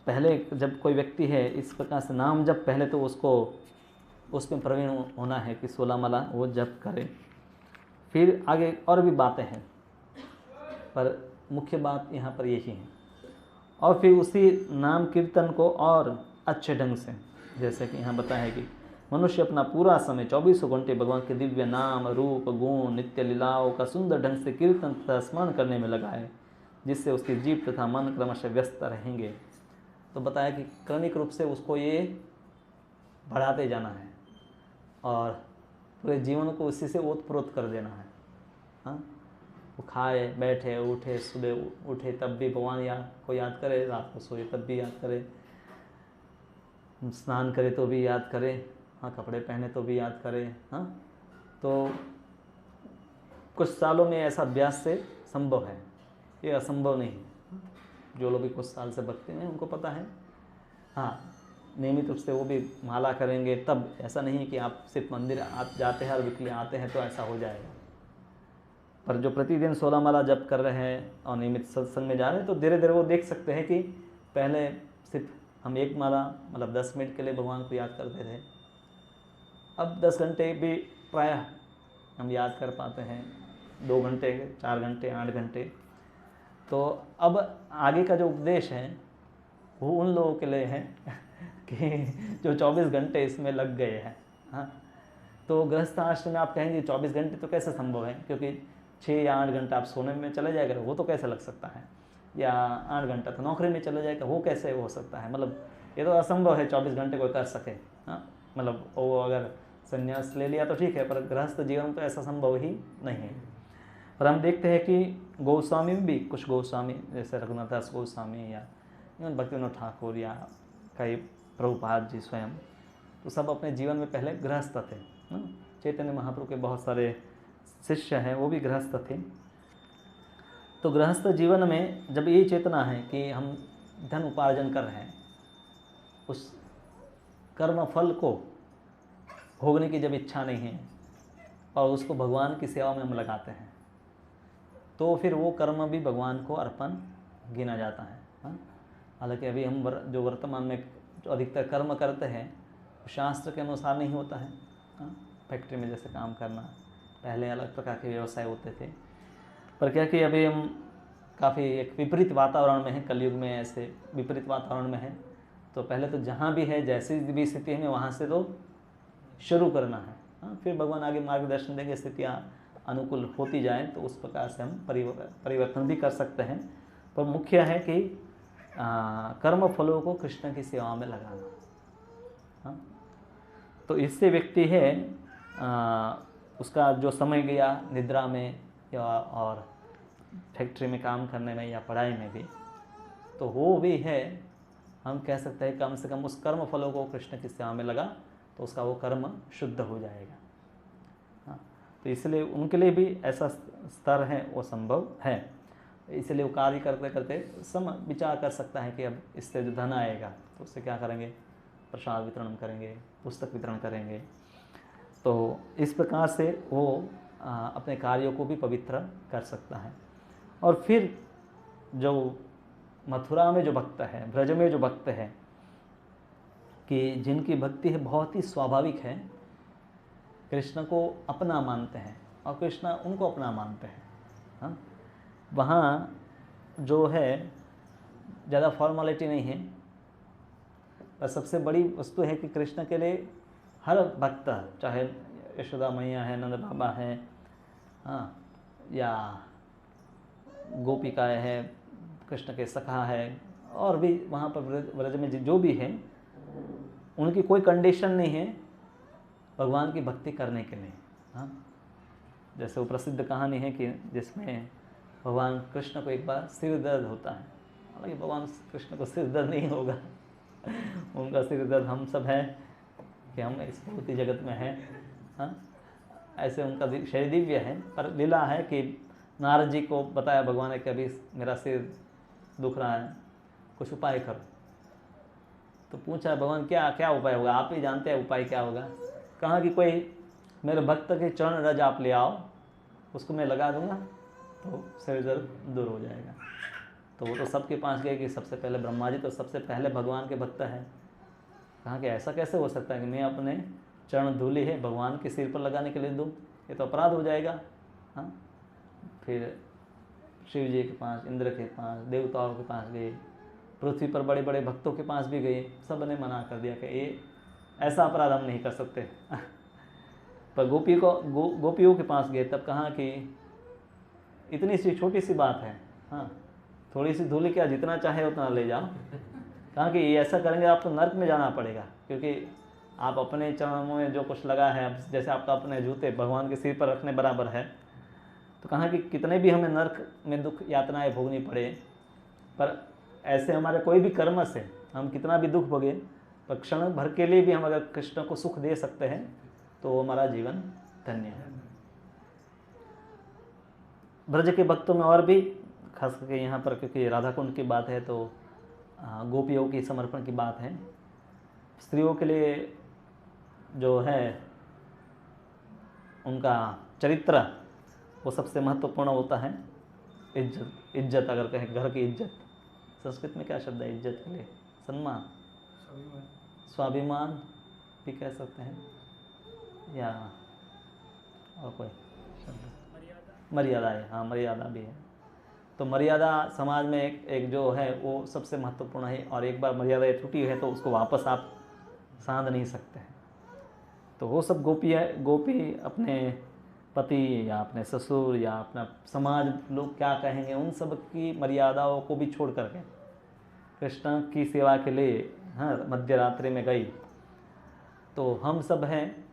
पहले जब कोई व्यक्ति है इस प्रकार से नाम जब पहले तो उसको उसमें प्रवीण होना है कि 16 माला वो जप करे, फिर आगे और भी बातें हैं पर मुख्य बात यहाँ पर यही है। और फिर उसी नाम कीर्तन को और अच्छे ढंग से, जैसे कि यहाँ बताया है कि मनुष्य अपना पूरा समय 24 घंटे भगवान के दिव्य नाम रूप गुण नित्य लीलाओं का सुंदर ढंग से कीर्तन तथा स्मरण करने में लगा है, जिससे उसकी जीव तथा मन क्रमशः व्यस्त रहेंगे। तो बताया कि क्रमिक रूप से उसको ये बढ़ाते जाना है और पूरे जीवन को उसी से ओतप्रोत कर देना है। हाँ, वो खाए बैठे उठे, सुबह उठे तब भी भगवान को याद करे, रात को सोए तब भी याद करे, स्नान करे तो भी याद करे, हाँ कपड़े पहने तो भी याद करे। हाँ, तो कुछ सालों में ऐसा अभ्यास से संभव है, ये असंभव नहीं है। जो लोग भी कुछ साल से भक्ति में उनको पता है। हाँ, नियमित रूप से वो भी माला करेंगे, तब ऐसा नहीं कि आप सिर्फ मंदिर आप जाते हैं और वीकली आते हैं तो ऐसा हो जाएगा। पर जो प्रतिदिन 16 माला जप कर रहे हैं और नियमित सत्संग में जा रहे हैं तो धीरे धीरे वो देख सकते हैं कि पहले सिर्फ हम एक माला मतलब 10 मिनट के लिए भगवान को याद करते थे, अब 10 घंटे भी प्रायः हम याद कर पाते हैं, 2 घंटे 4 घंटे 8 घंटे। तो अब आगे का जो उपदेश है वो उन लोगों के लिए है कि जो 24 घंटे इसमें लग गए हैं। हाँ, तो गृहस्थ आश्रम में आप कहेंगे 24 घंटे तो कैसे संभव है, क्योंकि 6 या 8 घंटा आप सोने में चले जाएगा वो तो कैसे लग सकता है, या 8 घंटा तो नौकरी में चले जाएगा वो कैसे हो सकता है, मतलब ये तो असंभव है 24 घंटे कोई कर सके। हाँ, मतलब वो अगर संन्यास ले लिया तो ठीक है, पर गृहस्थ जीवन तो ऐसा संभव ही नहीं है। पर हम देखते हैं कि गोस्वामी में भी कुछ गोस्वामी जैसे रघुनाथ दास गोस्वामी या भक्तिविनोद ठाकुर या कई प्रभुपाद जी स्वयं, तो सब अपने जीवन में पहले गृहस्थ थे। चैतन्य महाप्रभु के बहुत सारे शिष्य हैं वो भी गृहस्थ थे। तो गृहस्थ जीवन में जब यही चेतना है कि हम धन उपार्जन कर रहे हैं, उस कर्म फल को भोगने की जब इच्छा नहीं है और उसको भगवान की सेवा में हम लगाते हैं, तो फिर वो कर्म भी भगवान को अर्पण गिना जाता है। हालांकि अभी हम जो वर्तमान में जो अधिकतर कर्म करते हैं वो शास्त्र के अनुसार नहीं होता है। फैक्ट्री में जैसे काम करना, पहले अलग प्रकार के व्यवसाय होते थे, पर क्या कि अभी हम काफ़ी एक विपरीत वातावरण में हैं, कलयुग में ऐसे विपरीत वातावरण में है। तो पहले तो जहाँ भी है जैसी भी स्थिति में वहाँ से तो शुरू करना है। फिर भगवान आगे मार्गदर्शन देंगे, स्थितियाँ अनुकूल होती जाएं तो उस प्रकार से हम परिवर्तन भी कर सकते हैं। पर मुख्य है कि कर्म फलों को कृष्ण की सेवा में लगाना। तो इससे व्यक्ति है उसका जो समय गया निद्रा में या और फैक्ट्री में काम करने में या पढ़ाई में भी, तो वो भी है, हम कह सकते हैं कम से कम उस कर्म फलों को कृष्ण की सेवा में लगा तो उसका वो कर्म शुद्ध हो जाएगा। तो इसलिए उनके लिए भी ऐसा स्तर है वो संभव है। इसलिए वो कार्य करते करते विचार कर सकता है कि अब इससे जो धन आएगा तो उससे क्या करेंगे, प्रसाद वितरण करेंगे, पुस्तक वितरण करेंगे। तो इस प्रकार से वो अपने कार्यों को भी पवित्र कर सकता है। और फिर जो मथुरा में जो भक्त है, ब्रज में जो भक्त है, कि जिनकी भक्ति है बहुत ही स्वाभाविक है, कृष्ण को अपना मानते हैं और कृष्ण उनको अपना मानते हैं। हाँ, वहाँ जो है ज़्यादा फॉर्मेलिटी नहीं है, पर सबसे बड़ी वस्तु है कि कृष्ण के लिए हर भक्त, चाहे यशोदा मैया है, नंद बाबा है, हाँ, या गोपिकाएँ हैं, कृष्ण के सखा है, और भी वहाँ पर व्रज में जो भी हैं, उनकी कोई कंडीशन नहीं है भगवान की भक्ति करने के लिए। हाँ, जैसे वो प्रसिद्ध कहानी है कि जिसमें भगवान कृष्ण को एक बार सिर दर्द होता है। हालांकि भगवान कृष्ण को सिर दर्द नहीं होगा उनका सिर दर्द हम सब है कि हम इस भौतिक जगत में हैं। हाँ, ऐसे उनका शरीर दिव्य है, पर लीला है कि नारद जी को बताया भगवान ने कि अभी मेरा सिर दुख रहा है, कुछ उपाय करो। तो पूछा भगवान क्या क्या उपाय होगा, आप ही जानते हैं उपाय क्या होगा। कहा कि कोई मेरे भक्त के चरण रज आप ले आओ, उसको मैं लगा दूंगा तो सिर दर्द दूर हो जाएगा। तो वो तो सबके पास गए कि सबसे पहले ब्रह्मा जी तो सबसे पहले भगवान के भक्त हैं। कहा कि ऐसा कैसे हो सकता है कि मैं अपने चरण धूलि है भगवान के सिर पर लगाने के लिए दूँ, ये तो अपराध हो जाएगा। हाँ, फिर शिव जी के पास, इंद्र के पास, देवताओं के पास गए, पृथ्वी पर बड़े बड़े भक्तों के पास भी गए, सब ने मना कर दिया कि ये ऐसा अपराध हम नहीं कर सकते पर गोपियों के पास गए, तब कहा कि इतनी सी छोटी सी बात है, हाँ, थोड़ी सी धूलि क्या, जितना चाहे उतना ले जाओ। कहा कि ये ऐसा करेंगे आप तो नर्क में जाना पड़ेगा, क्योंकि आप अपने चरणों में जो कुछ लगा है, जैसे आपका अपने जूते भगवान के सिर पर रखने बराबर है। तो कहा कि कितने भी हमें नर्क में दुख यातनाएं भोगनी पड़े, पर ऐसे हमारे कोई भी कर्म से हम कितना भी दुख भोगे, पर क्षण भर के लिए भी हम अगर कृष्ण को सुख दे सकते हैं तो वो हमारा जीवन धन्य है। ब्रज के भक्तों में और भी खास करके यहाँ पर, क्योंकि राधा कुंड की बात है तो गोपियों की समर्पण की बात है। स्त्रियों के लिए जो है उनका चरित्र वो सबसे महत्वपूर्ण होता है। इज्जत अगर कहें, घर की इज्जत, संस्कृत में क्या शब्द है इज्जत के लिए? सम्मान, स्वाभिमान भी कह सकते हैं, या और कोई शब्द? मर्यादा है, हाँ, मर्यादा भी है। तो मर्यादा समाज में एक जो है वो सबसे महत्वपूर्ण है, और एक बार मर्यादा टूटी है तो उसको वापस आप सांध नहीं सकते हैं। तो वो सब गोपी अपने पति या अपने ससुर या अपना समाज लोग क्या कहेंगे उन सब की मर्यादाओं को भी छोड़ करके कृष्ण की सेवा के लिए, हाँ, मध्य रात्रि में गई। तो हम सब हैं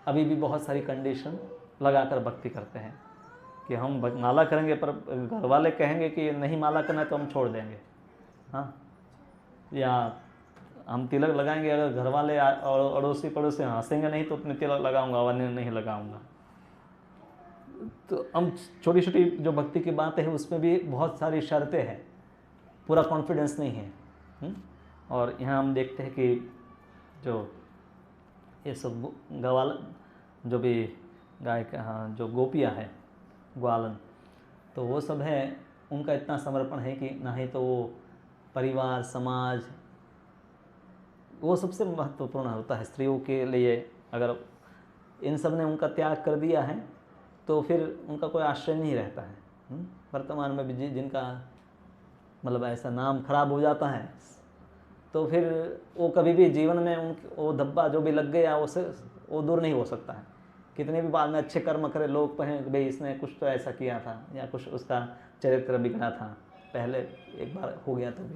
अभी भी बहुत सारी कंडीशन लगाकर भक्ति करते हैं कि हम माला करेंगे, पर घर वाले कहेंगे कि नहीं माला करना है तो हम छोड़ देंगे। हाँ, या हम तिलक लगाएंगे, अगर घर वाले और अड़ोसी पड़ोसी हंसेंगे नहीं तो अपने तिलक लगाऊंगा, वरना नहीं लगाऊंगा। तो हम छोटी छोटी जो भक्ति की बातें हैं उसमें भी बहुत सारी शर्तें हैं, पूरा कॉन्फिडेंस नहीं है। और यहाँ हम देखते हैं कि जो ये सब गवाल जो भी गाय का, हाँ, जो गोपियाँ हैं ग्वालन, तो वो सब है उनका इतना समर्पण है कि ना ही तो वो परिवार समाज वो सबसे महत्वपूर्ण होता है स्त्रियों के लिए। अगर इन सब ने उनका त्याग कर दिया है तो फिर उनका कोई आश्रय नहीं रहता है। वर्तमान में भी जिनका मतलब ऐसा नाम खराब हो जाता है तो फिर वो कभी भी जीवन में वो धब्बा जो भी लग गया वो दूर नहीं हो सकता है। कितने भी बाद में अच्छे कर्म करे, लोग कहें कि भाई इसने कुछ तो ऐसा किया था या कुछ उसका चरित्र बिगड़ा था, पहले एक बार हो गया तो भी।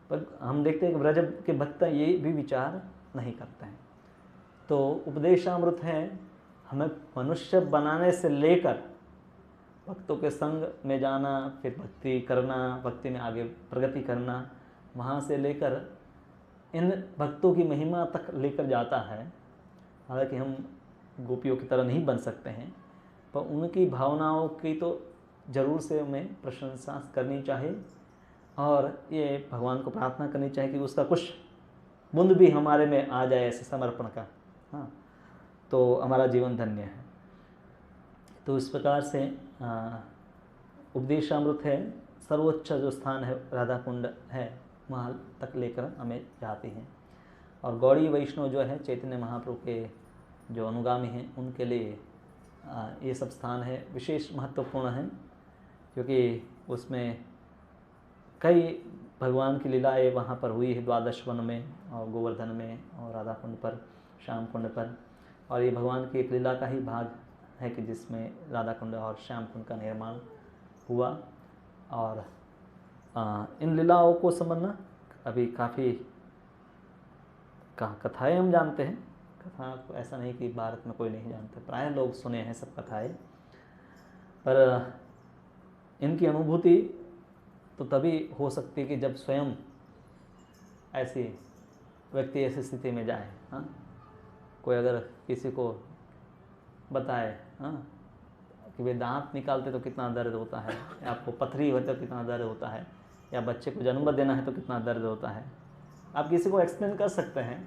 पर हम देखते हैं कि ब्रज के भक्त ये भी विचार नहीं करते हैं। तो उपदेशामृत है, हमें मनुष्य बनाने से लेकर भक्तों के संग में जाना, फिर भक्ति करना, भक्ति में आगे प्रगति करना, वहाँ से लेकर इन भक्तों की महिमा तक लेकर जाता है। हालांकि हम गोपियों की तरह नहीं बन सकते हैं, पर उनकी भावनाओं की तो ज़रूर से हमें प्रशंसा करनी चाहिए और ये भगवान को प्रार्थना करनी चाहिए कि उसका कुछ बूंद भी हमारे में आ जाए ऐसे समर्पण का, हाँ, तो हमारा जीवन धन्य है। तो इस प्रकार से उपदेशामृत है, सर्वोच्च जो स्थान है राधा कुंड है, वहाँ तक लेकर हमें जाती हैं। और गौड़ी वैष्णव जो है चैतन्य महाप्रभु के जो अनुगामी हैं उनके लिए ये सब स्थान है विशेष महत्वपूर्ण है, क्योंकि उसमें कई भगवान की लीलाएँ वहाँ पर हुई है, द्वादश वन में और गोवर्धन में और राधा कुंड पर, श्याम कुंड पर। और ये भगवान की एक लीला का ही भाग है कि जिसमें राधा कुंड और श्याम कुंड का निर्माण हुआ। और इन लीलाओं को समझना अभी काफ़ी कथाएं हम जानते हैं, कथा को ऐसा नहीं कि भारत में कोई नहीं जानता, प्राय लोग सुने हैं सब कथाएं, पर इनकी अनुभूति तो तभी हो सकती है कि जब स्वयं ऐसी व्यक्ति ऐसी स्थिति में जाए। हाँ, कोई अगर किसी को बताए हाँ कि वे दांत निकालते तो कितना दर्द होता है, या आपको पथरी होती तो कितना दर्द होता है, या बच्चे को जन्म देना है तो कितना दर्द होता है, आप किसी को एक्सप्लेन कर सकते हैं,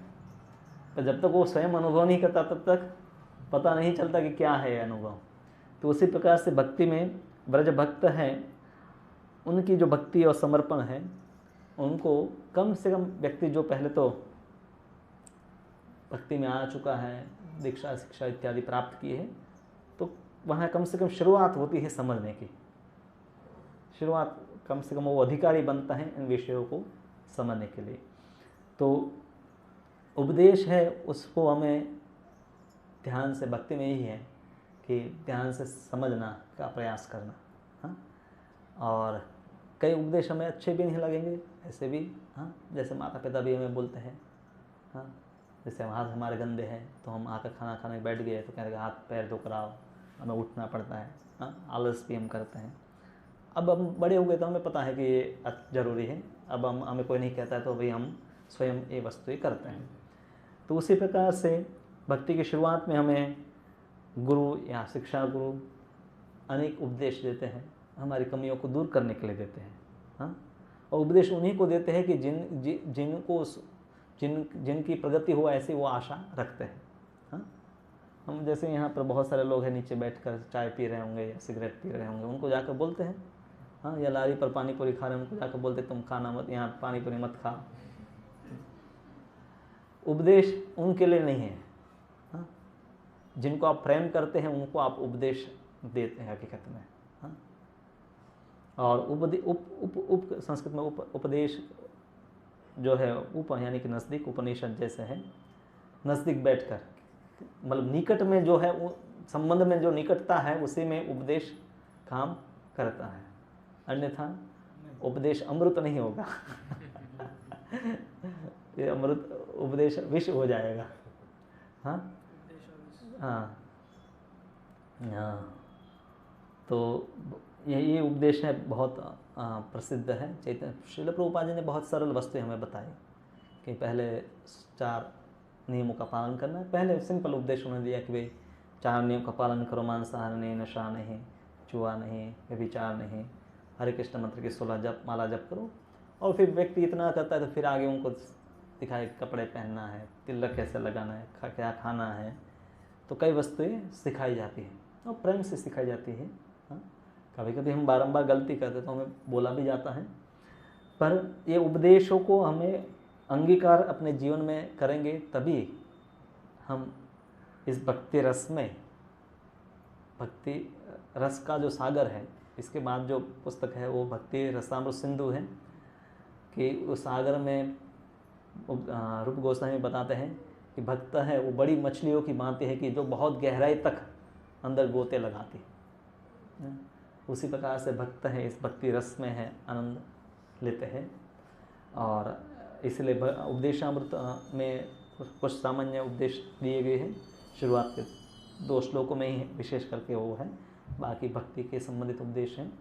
पर जब तक वो स्वयं अनुभव नहीं करता तब तक पता नहीं चलता कि क्या है अनुभव। तो उसी प्रकार से भक्ति में ब्रज भक्त हैं, उनकी जो भक्ति और समर्पण है, उनको कम से कम व्यक्ति जो पहले तो भक्ति में आ चुका है, दीक्षा शिक्षा इत्यादि प्राप्त की है, तो वहाँ कम से कम शुरुआत होती है समझने की। शुरुआत कम से कम वो अधिकारी बनता है इन विषयों को समझने के लिए। तो उपदेश है उसको हमें ध्यान से, भक्ति में यही है कि ध्यान से समझना का प्रयास करना। हाँ, और कई उपदेश हमें अच्छे भी नहीं लगेंगे ऐसे भी। हाँ, जैसे माता पिता भी हमें बोलते हैं, हाँ जैसे हाथ हमारे गंदे हैं तो हम आकर खाना खाने बैठ गए तो कह रहे हाथ पैर धो कर आओ, हमें उठना पड़ता है। हाँ, आलस भी हम करते हैं। अब हम बड़े हो गए तो हमें पता है कि ये ज़रूरी है, अब हमें कोई नहीं कहता है तो भाई हम स्वयं ये वस्तुएं करते हैं। तो उसी प्रकार से भक्ति की शुरुआत में हमें गुरु या शिक्षा गुरु अनेक उपदेश देते हैं, हमारी कमियों को दूर करने के लिए देते हैं। हाँ, और उपदेश उन्हीं को देते हैं कि जिनकी प्रगति हो ऐसी वो आशा रखते हैं। हाँ, हम जैसे यहाँ पर बहुत सारे लोग हैं नीचे बैठकर चाय पी रहे होंगे या सिगरेट पी रहे होंगे, उनको जाकर बोलते हैं। हाँ, या लारी पर पानी पूरी खा रहे हैं, उनको जाकर बोलते तुम खाना मत, यहाँ पानी पूरी मत खा। उपदेश उनके लिए नहीं है। हाँ, जिनको आप प्रेम करते हैं उनको आप उपदेश देते हैं हकीकत में। हाँ, और संस्कृत में उपदेश जो है यानी कि नज़दीक, उपनिषद जैसे है, नज़दीक बैठकर मतलब निकट में जो है वो संबंध में जो निकटता है उसी में उपदेश काम करता है, अन्यथा उपदेश अमृत नहीं होगा। ये अमृत उपदेश विष हो जाएगा। हाँ हाँ हाँ, तो ये उपदेश है बहुत प्रसिद्ध है। चैतन्य श्रील प्रभुपाद जी ने बहुत सरल वस्तु हमें बताई कि पहले 4 नियमों का पालन करना है। पहले सिंपल उपदेश उन्होंने दिया कि भाई 4 नियम का पालन करो, मांसाहार नहीं, नशा नहीं, जुआ नहीं, व्यभिचार नहीं, हरे कृष्ण मंत्र की 16 माला जप करो। और फिर व्यक्ति इतना करता है तो फिर आगे उनको दिखाए कपड़े पहनना है, तिलक कैसे लगाना है, क्या खाना है, तो कई वस्तुएं सिखाई जाती हैं और प्रेम से सिखाई जाती है। हाँ, कभी कभी हम बारंबार गलती करते तो हमें बोला भी जाता है, पर ये उपदेशों को हमें अंगीकार अपने जीवन में करेंगे तभी हम इस भक्ति रस में, भक्ति रस का जो सागर है, इसके बाद जो पुस्तक है वो भक्ति रसामृत सिंधु है, कि उस सागर में रूप गोस्वामी बताते हैं कि भक्त है वो बड़ी मछलियों की भांति है कि जो बहुत गहराई तक अंदर गोते लगाती है। उसी प्रकार से भक्त है इस भक्ति रस में है, आनंद लेते हैं। और इसलिए उपदेशामृत में कुछ सामान्य उपदेश दिए गए हैं, शुरुआत के 2 श्लोकों में ही विशेष करके वो है, बाकी भक्ति के संबंधित उपदेश हैं।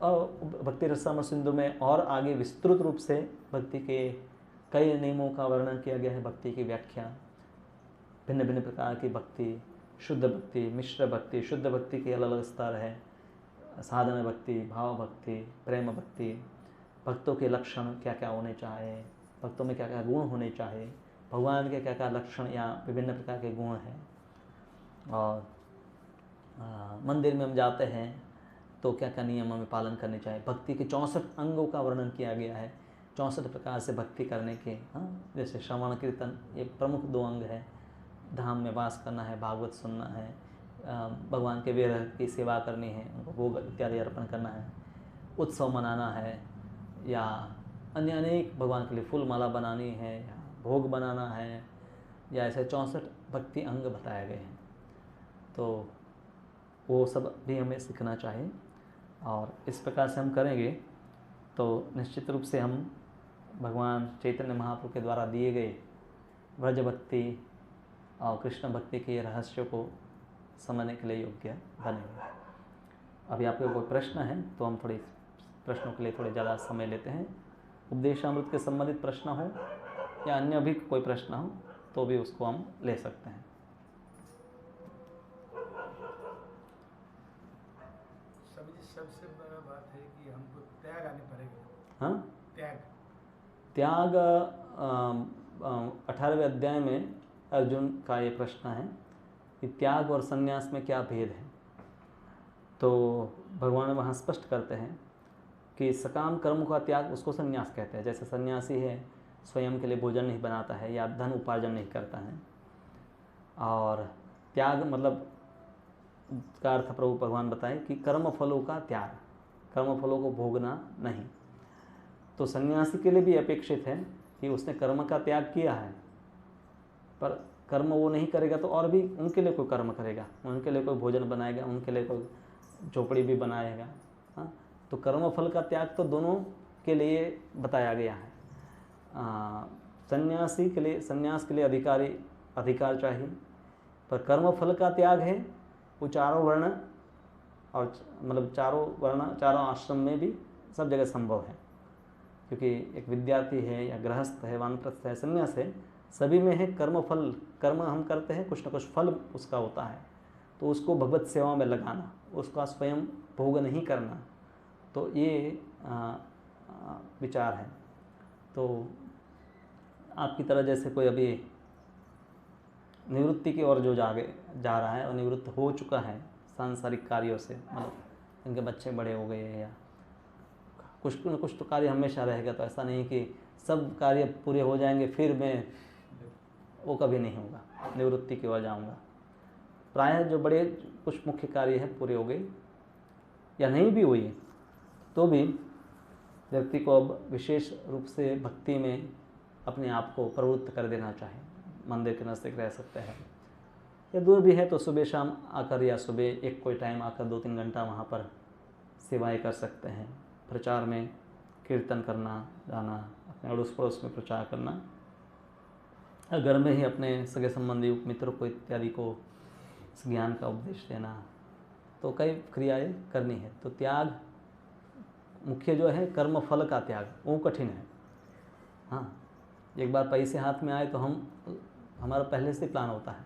और भक्ति रसामृत सिंधु में और आगे विस्तृत रूप से भक्ति के कई नियमों का वर्णन किया गया है, भक्ति की व्याख्या, भिन्न भिन्न प्रकार की भक्ति, शुद्ध भक्ति, मिश्र भक्ति, शुद्ध भक्ति के अलग अलग स्तर है, साधन भक्ति, भाव भक्ति, प्रेम भक्ति, भक्तों के लक्षण क्या क्या होने चाहिए, भक्तों में क्या क्या गुण होने चाहिए, भगवान के क्या क्या लक्षण या विभिन्न प्रकार के गुण हैं। और मंदिर में हम जाते हैं तो क्या क्या नियम हमें पालन करने चाहिए। भक्ति के 64 अंगों का वर्णन किया गया है, 64 प्रकार से भक्ति करने के। हाँ, जैसे श्रवण कीर्तन ये प्रमुख 2 अंग है, धाम में वास करना है, भागवत सुनना है, भगवान के विरह की सेवा करनी है, उनको भोग इत्यादि अर्पण करना है, उत्सव मनाना है, या अन्य अनेक भगवान के लिए फूल माला बनानी है, या भोग बनाना है, या ऐसे 64 भक्ति अंग बताए गए हैं, तो वो सब भी हमें सीखना चाहिए। और इस प्रकार से हम करेंगे तो निश्चित रूप से हम भगवान चैतन्य महाप्रभु के द्वारा दिए गए व्रज भक्ति और कृष्ण भक्ति के रहस्यों को समझने के लिए योग्य बनेंगे। अभी आपके कोई प्रश्न है तो हम थोड़ी प्रश्नों के लिए थोड़े ज़्यादा समय लेते हैं। उपदेशामृत के संबंधित प्रश्न हो या अन्य भी कोई प्रश्न हो तो भी उसको हम ले सकते हैं। सबसे बड़ा बात है कि हमको त्याग आने पड़ेगा। हाँ, त्याग 18वें अध्याय में अर्जुन का ये प्रश्न है कि त्याग और संन्यास में क्या भेद है। तो भगवान वहाँ स्पष्ट करते हैं कि सकाम कर्म का त्याग उसको संन्यास कहते हैं। जैसे सन्यासी है स्वयं के लिए भोजन नहीं बनाता है या धन उपार्जन नहीं करता है, और त्याग मतलब का अर्थ प्रभु भगवान बताए कि कर्म फलों का त्याग, कर्म फलों को भोगना नहीं। तो सन्यासी के लिए भी अपेक्षित है कि उसने कर्म का त्याग किया है, पर कर्म वो नहीं करेगा तो और भी उनके लिए कोई कर्म करेगा, उनके लिए कोई भोजन बनाएगा, उनके लिए कोई झोपड़ी भी बनाएगा। हाँ, तो कर्म फल का त्याग तो दोनों के लिए बताया गया है। सन्यासी के लिए, सन्यास के लिए अधिकार चाहिए, पर कर्म फल का त्याग है वो चारों वर्ण और मतलब चारों आश्रम में भी सब जगह संभव है, क्योंकि एक विद्यार्थी है या गृहस्थ है, वानप्रस्थ है, संन्यास है, सभी में है कर्म फल। कर्म हम करते हैं, कुछ न कुछ फल उसका होता है, तो उसको भगवत सेवा में लगाना, उसका स्वयं भोग नहीं करना, तो ये विचार है। तो आपकी तरह जैसे कोई अभी निवृत्ति की ओर जो जा रहा है और निवृत्त हो चुका है सांसारिक कार्यों से, मतलब इनके बच्चे बड़े हो गए हैं या कुछ न कुछ तो कार्य हमेशा रहेगा, तो ऐसा नहीं कि सब कार्य पूरे हो जाएंगे फिर मैं, वो कभी नहीं होगा, निवृत्ति की ओर जाऊँगा। प्रायः जो बड़े कुछ मुख्य कार्य है पूरे हो गए या नहीं भी हुई तो भी व्यक्ति को अब विशेष रूप से भक्ति में अपने आप को प्रवृत्त कर देना चाहिए। मंदिर के नज़दीक रह सकते हैं या दूर भी है तो सुबह शाम आकर या सुबह एक कोई टाइम आकर 2-3 घंटा वहाँ पर सेवाएं कर सकते हैं। प्रचार में कीर्तन करना, जाना, अपने अड़ोस पड़ोस में प्रचार करना, घर में ही अपने सगे संबंधी मित्रों को इत्यादि को ज्ञान का उपदेश देना, तो कई क्रियाएं करनी है। तो त्याग मुख्य जो है कर्म फल का त्याग, वो कठिन है। हाँ, एक बार पैसे हाथ में आए तो हमारा पहले से प्लान होता है।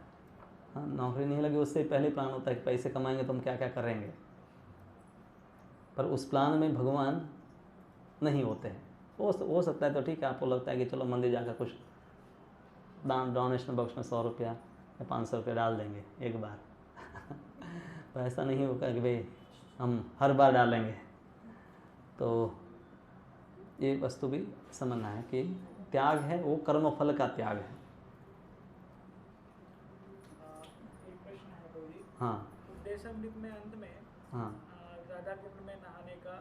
हाँ, नौकरी नहीं लगी उससे पहले प्लान होता है कि पैसे कमाएंगे तो हम क्या क्या करेंगे, पर उस प्लान में भगवान नहीं होते हैं। हो सकता है तो ठीक है, आपको लगता है कि चलो मंदिर जाकर कुछ डोनेशन बॉक्स में 100 रुपया या 500 रुपया डाल देंगे एक बार तो ऐसा नहीं होगा कि भाई हम हर बार डालेंगे। तो ये वस्तु भी समझना है कि त्याग है वो कर्म फल का त्याग है। एक प्रश्न है गौरी। हाँ, उपदेशामृत में अंत में हाँ, राधा कुंड में नहाने का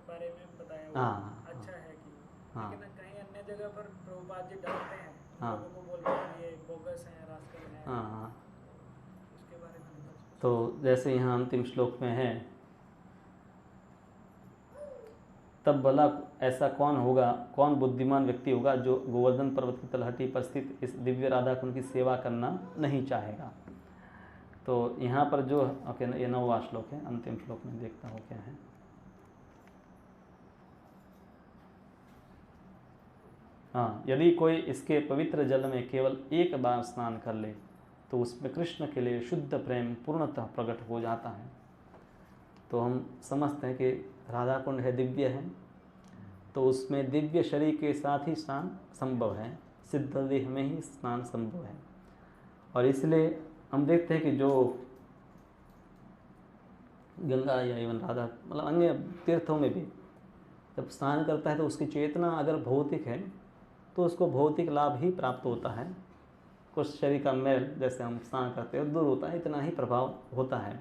बारे में बताया हुआ। हाँ, अच्छा है कि हाँ, लेकिन कहीं अन्य जगह पर प्रभुपाद जी डालते हैं, हाँ, लोगों को बोलते हैं ये बोगस है, रास्कल है। हाँ, हाँ। उसके बारे में तो जैसे यहाँ अंतिम श्लोक में है, तब भला ऐसा कौन बुद्धिमान व्यक्ति होगा जो गोवर्धन पर्वत की तलहटी पर स्थित इस दिव्य राधा कुंड की सेवा करना नहीं चाहेगा। तो यहाँ पर जो ये 9वां श्लोक है, अंतिम श्लोक में देखता हूँ क्या है। हाँ, यदि कोई इसके पवित्र जल में केवल एक बार स्नान कर ले तो उसमें कृष्ण के लिए शुद्ध प्रेम पूर्णतः प्रकट हो जाता है। तो हम समझते हैं कि राधा कुंड है, दिव्य है, तो उसमें दिव्य शरीर के साथ ही स्नान संभव है, सिद्ध देह में ही स्नान संभव है। और इसलिए हम देखते हैं कि जो गंगा या एवं राधा मतलब अन्य तीर्थों में भी जब स्नान करता है तो उसकी चेतना अगर भौतिक है तो उसको भौतिक लाभ ही प्राप्त होता है। कुछ शरीर का मैल जैसे हम स्नान करते हैं दूर होता है, इतना ही प्रभाव होता है।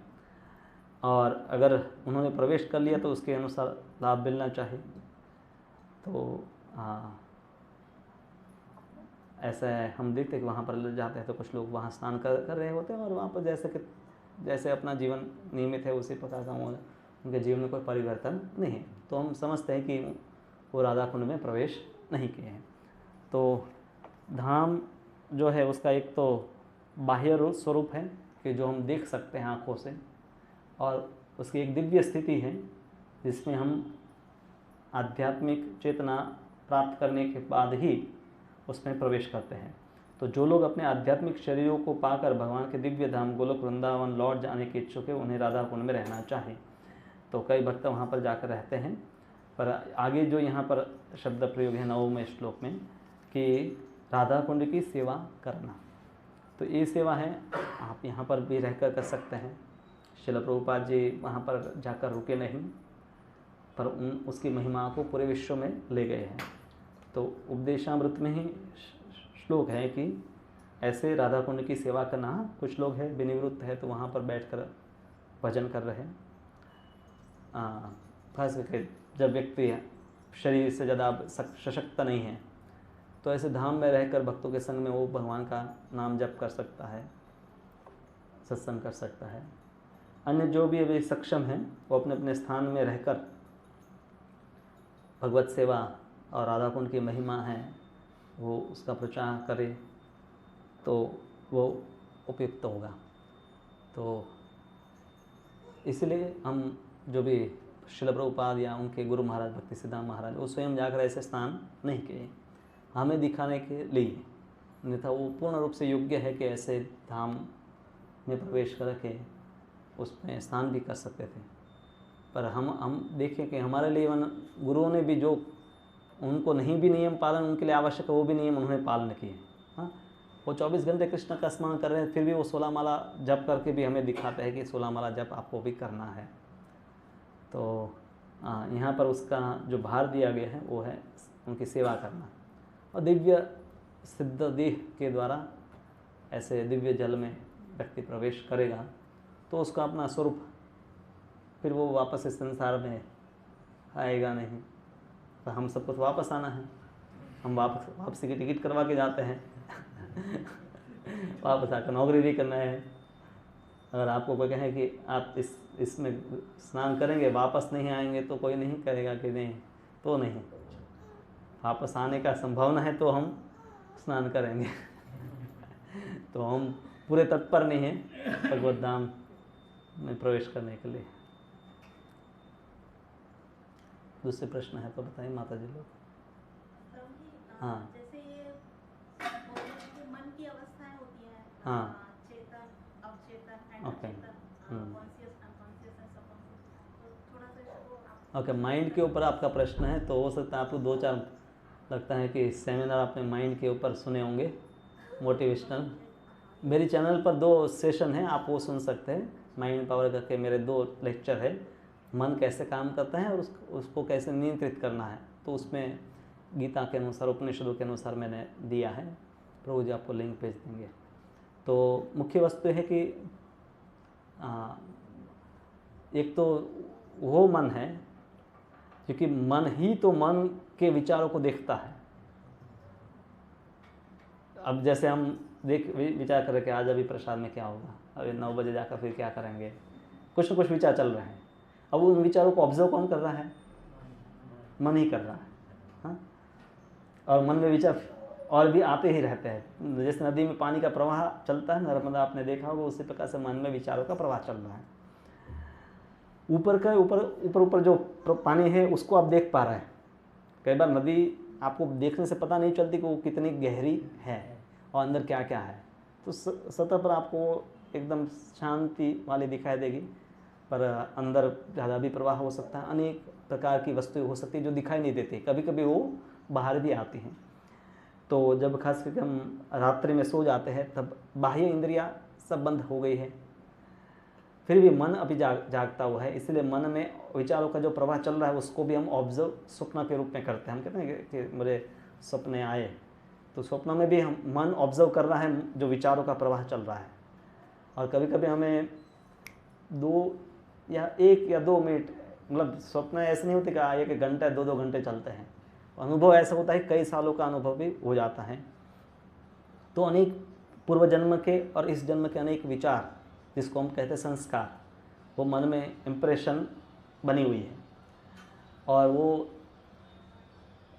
और अगर उन्होंने प्रवेश कर लिया तो उसके अनुसार लाभ मिलना चाहिए। तो ऐसा है, हम देखते हैं कि वहाँ पर जाते हैं तो कुछ लोग वहाँ स्नान कर रहे होते हैं और वहाँ पर जैसे अपना जीवन नियमित है उसी प्रकार का उनके जीवन में कोई परिवर्तन नहीं है। तो हम समझते हैं कि वो राधा कुंड में प्रवेश नहीं किए हैं। तो धाम जो है उसका एक तो बाह्य स्वरूप है कि जो हम देख सकते हैं आँखों से, और उसकी एक दिव्य स्थिति है जिसमें हम आध्यात्मिक चेतना प्राप्त करने के बाद ही उसमें प्रवेश करते हैं। तो जो लोग अपने आध्यात्मिक शरीरों को पाकर भगवान के दिव्य धाम गोलोक वृंदावन लौट जाने के इच्छुक है, उन्हें राधा कुंड में रहना चाहिए। तो कई भक्त वहाँ पर जाकर रहते हैं। पर आगे जो यहाँ पर शब्द प्रयोग है 9वें श्लोक में कि राधा कुंड की सेवा करना, तो ये सेवा है, आप यहाँ पर भी रहकर कर सकते हैं। श्रील प्रभुपाद जी वहाँ पर जाकर रुके नहीं, पर उसकी महिमा को पूरे विश्व में ले गए हैं। तो उपदेशामृत में ही श्लोक है कि ऐसे राधा कुंड की सेवा करना। कुछ लोग हैं विनिवृत्त है तो वहाँ पर बैठकर भजन कर रहे हैं। खास करके जब व्यक्ति शरीर से ज़्यादा सशक्त नहीं है तो ऐसे धाम में रहकर भक्तों के संग में वो भगवान का नाम जप कर सकता है, सत्संग कर सकता है। अन्य जो भी अभी सक्षम हैं वो अपने अपने स्थान में रहकर भगवत सेवा और राधा कुंड की महिमा है वो उसका प्रचार करे तो वो उपयुक्त होगा। तो इसलिए हम जो भी श्रील प्रभुपाद या उनके गुरु महाराज भक्ति सिद्धांत महाराज वो स्वयं जाकर ऐसे स्नान नहीं किए, हमें दिखाने के लिए, अन्यथा वो पूर्ण रूप से योग्य है कि ऐसे धाम में प्रवेश करके उसमें स्नान भी कर सकते थे। पर हम देखें कि हमारे लिए गुरुओं ने भी जो उनको नहीं भी नियम पालन उनके लिए आवश्यक है वो भी नियम उन्होंने पालन किए। हाँ, वो 24 घंटे कृष्ण का स्मरण कर रहे हैं, फिर भी वो 16 माला जप करके भी हमें दिखाते हैं कि 16 माला जप आपको भी करना है। तो यहाँ पर उसका जो भार दिया गया है वो है उनकी सेवा करना। और दिव्य सिद्ध देह के द्वारा ऐसे दिव्य जल में व्यक्ति प्रवेश करेगा तो उसका अपना स्वरूप, फिर वो वापस इस संसार में आएगा नहीं। तो हम सबको तो वापस आना है, हम वापसी की टिकट करवा के जाते हैं वापस आकर नौकरी भी करना है। अगर आपको कोई कहे कि आप इसमें स्नान करेंगे वापस नहीं आएंगे तो कोई नहीं करेगा कि नहीं, तो नहीं, वापस आने का संभावना है तो हम स्नान करेंगे तो हम पूरे तत्पर नहीं हैं भगवत धाम में प्रवेश करने के लिए। दूसरे प्रश्न है तो बताइए माता जी लोग। हाँ, जैसे ये मन की अवस्थाएं होती हैं, हाँ, चेतन, अवचेतन, ओके, कॉन्शियस, अनकॉन्शियस, सबकॉन्शियस, तो थोड़ा सा इसको आप ओके, माइंड के ऊपर आपका प्रश्न है तो हो सकता है आपको 2-4 लगता है कि सेमिनार आपने माइंड के ऊपर सुने होंगे मोटिवेशनल। मेरी चैनल पर 2 सेशन हैं, आप वो सुन सकते हैं। माइंड पावर करके मेरे 2 लेक्चर है, मन कैसे काम करता है और उसको कैसे नियंत्रित करना है। तो उसमें गीता के अनुसार, उपनिषदों के अनुसार मैंने दिया है, प्रभु जी आपको लिंक भेज देंगे। तो मुख्य वस्तु है कि एक तो वो मन है क्योंकि मन ही तो मन के विचारों को देखता है। अब जैसे हम विचार करें कि आज अभी प्रसाद में क्या होगा, अभी 9 बजे जाकर फिर क्या करेंगे, कुछ न कुछ विचार चल रहे हैं। अब उन विचारों को ऑब्जर्व कौन कर रहा है? मन ही कर रहा है। हाँ, और मन में विचार और भी आते ही रहते हैं। जैसे नदी में पानी का प्रवाह चलता है, नर्मदा आपने देखा होगा, उसी प्रकार से मन में विचारों का प्रवाह चल रहा है। ऊपर जो पानी है उसको आप देख पा रहे हैं। कई बार नदी आपको देखने से पता नहीं चलती कि वो कितनी गहरी है और अंदर क्या क्या है। तो सतह पर आपको एकदम शांति वाली दिखाई देगी, पर अंदर ज़्यादा भी प्रवाह हो सकता है। अनेक प्रकार की वस्तुएं हो सकती है जो दिखाई नहीं देती, कभी कभी वो बाहर भी आती हैं। तो जब खास करके हम रात्रि में सो जाते हैं तब बाह्य इंद्रियां सब बंद हो गई है, फिर भी मन अभी जागता हुआ है। इसलिए मन में विचारों का जो प्रवाह चल रहा है उसको भी हम ऑब्जर्व स्वप्न के रूप में करते हैं। हम कहते हैं कि मेरे सपने आए, तो स्वप्न में भी हम मन ऑब्जर्व कर रहा है जो विचारों का प्रवाह चल रहा है। और कभी कभी हमें 1 या 2 मिनट, मतलब स्वप्न ऐसे नहीं होते कि 1 घंटा 2 घंटे चलते हैं। अनुभव ऐसा होता है कई सालों का अनुभव भी हो जाता है। तो अनेक पूर्व जन्म के और इस जन्म के अनेक विचार, जिसको हम कहते हैं संस्कार, वो मन में इम्प्रेशन बनी हुई है और वो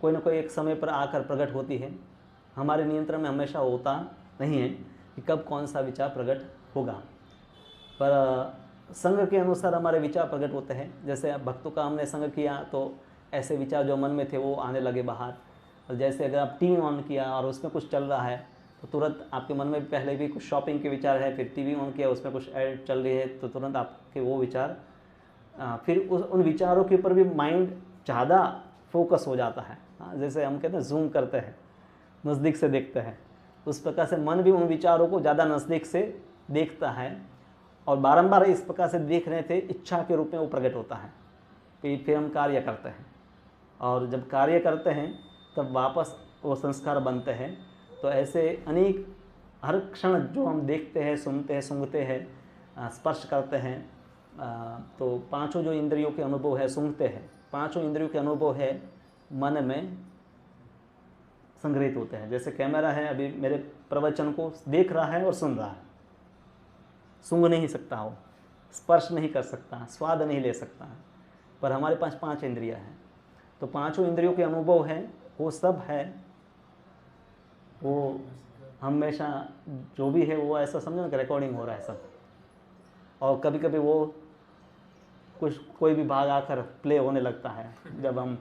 कोई ना कोई एक समय पर आकर प्रकट होती है। हमारे नियंत्रण में हमेशा होता नहीं है कि कब कौन सा विचार प्रकट होगा, पर संग के अनुसार हमारे विचार प्रकट होते हैं। जैसे भक्तों का हमने संग किया तो ऐसे विचार जो मन में थे वो आने लगे बाहर। और जैसे अगर आप टीवी ऑन किया और उसमें कुछ चल रहा है तो तुरंत आपके मन में पहले भी कुछ शॉपिंग के विचार है, फिर टीवी ऑन किया उसमें कुछ ऐड चल रही है तो तुरंत आपके वो विचार फिर उन विचारों के ऊपर भी माइंड ज़्यादा फोकस हो जाता है। जैसे हम कहते हैं जूम करते हैं, नज़दीक से देखते हैं, उस प्रकार से मन भी उन विचारों को ज़्यादा नज़दीक से देखता है और बारंबार इस प्रकार से देख रहे थे इच्छा के रूप में वो प्रकट होता है। फिर हम कार्य करते हैं और जब कार्य करते हैं तब वापस वो संस्कार बनते हैं। तो ऐसे अनेक हर क्षण जो हम देखते हैं, सुनते हैं, सूंघते हैं, स्पर्श करते हैं, तो पांचों जो इंद्रियों के अनुभव है, सूंघते हैं, पांचों इंद्रियों के अनुभव है मन में संग्रहित होते हैं। जैसे कैमरा है, अभी मेरे प्रवचन को देख रहा है और सुन रहा है, सूंघ नहीं सकता हो, स्पर्श नहीं कर सकता, स्वाद नहीं ले सकता है, पर हमारे पास पांच इंद्रियां हैं। तो पांचों इंद्रियों के अनुभव है वो सब है, वो हमेशा जो भी है वो ऐसा समझो कि रिकॉर्डिंग हो रहा है सब। और कभी कभी वो कोई भी भाग आकर प्ले होने लगता है जब हम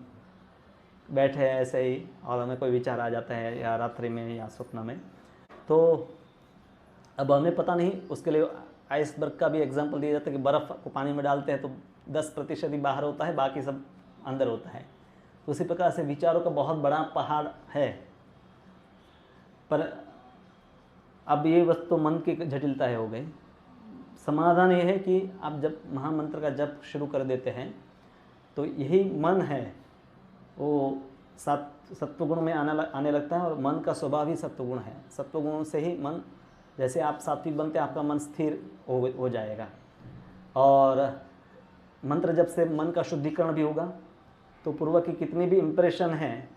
बैठे हैं ऐसे ही और हमें कोई विचार आ जाता है या रात्रि में या स्वप्न में। तो अब हमें पता नहीं, उसके लिए आइसबर्ग का भी एग्जांपल दिया जाता है कि बर्फ़ को पानी में डालते हैं तो 10% ही बाहर होता है, बाकी सब अंदर होता है। तो उसी प्रकार से विचारों का बहुत बड़ा पहाड़ है। पर अब ये बस तो मन की जटिलताएं हो गई। समाधान ये है कि आप जब महामंत्र का जप शुरू कर देते हैं तो यही मन है वो सत्वगुण में आने लगता है और मन का स्वभाव ही सत्वगुण है। सत्वगुण से ही मन, जैसे आप सात्विक बनते हैं आपका मन स्थिर हो जाएगा। और मंत्र जब से मन का शुद्धिकरण भी होगा तो पूर्व की कितनी भी इम्प्रेशन है,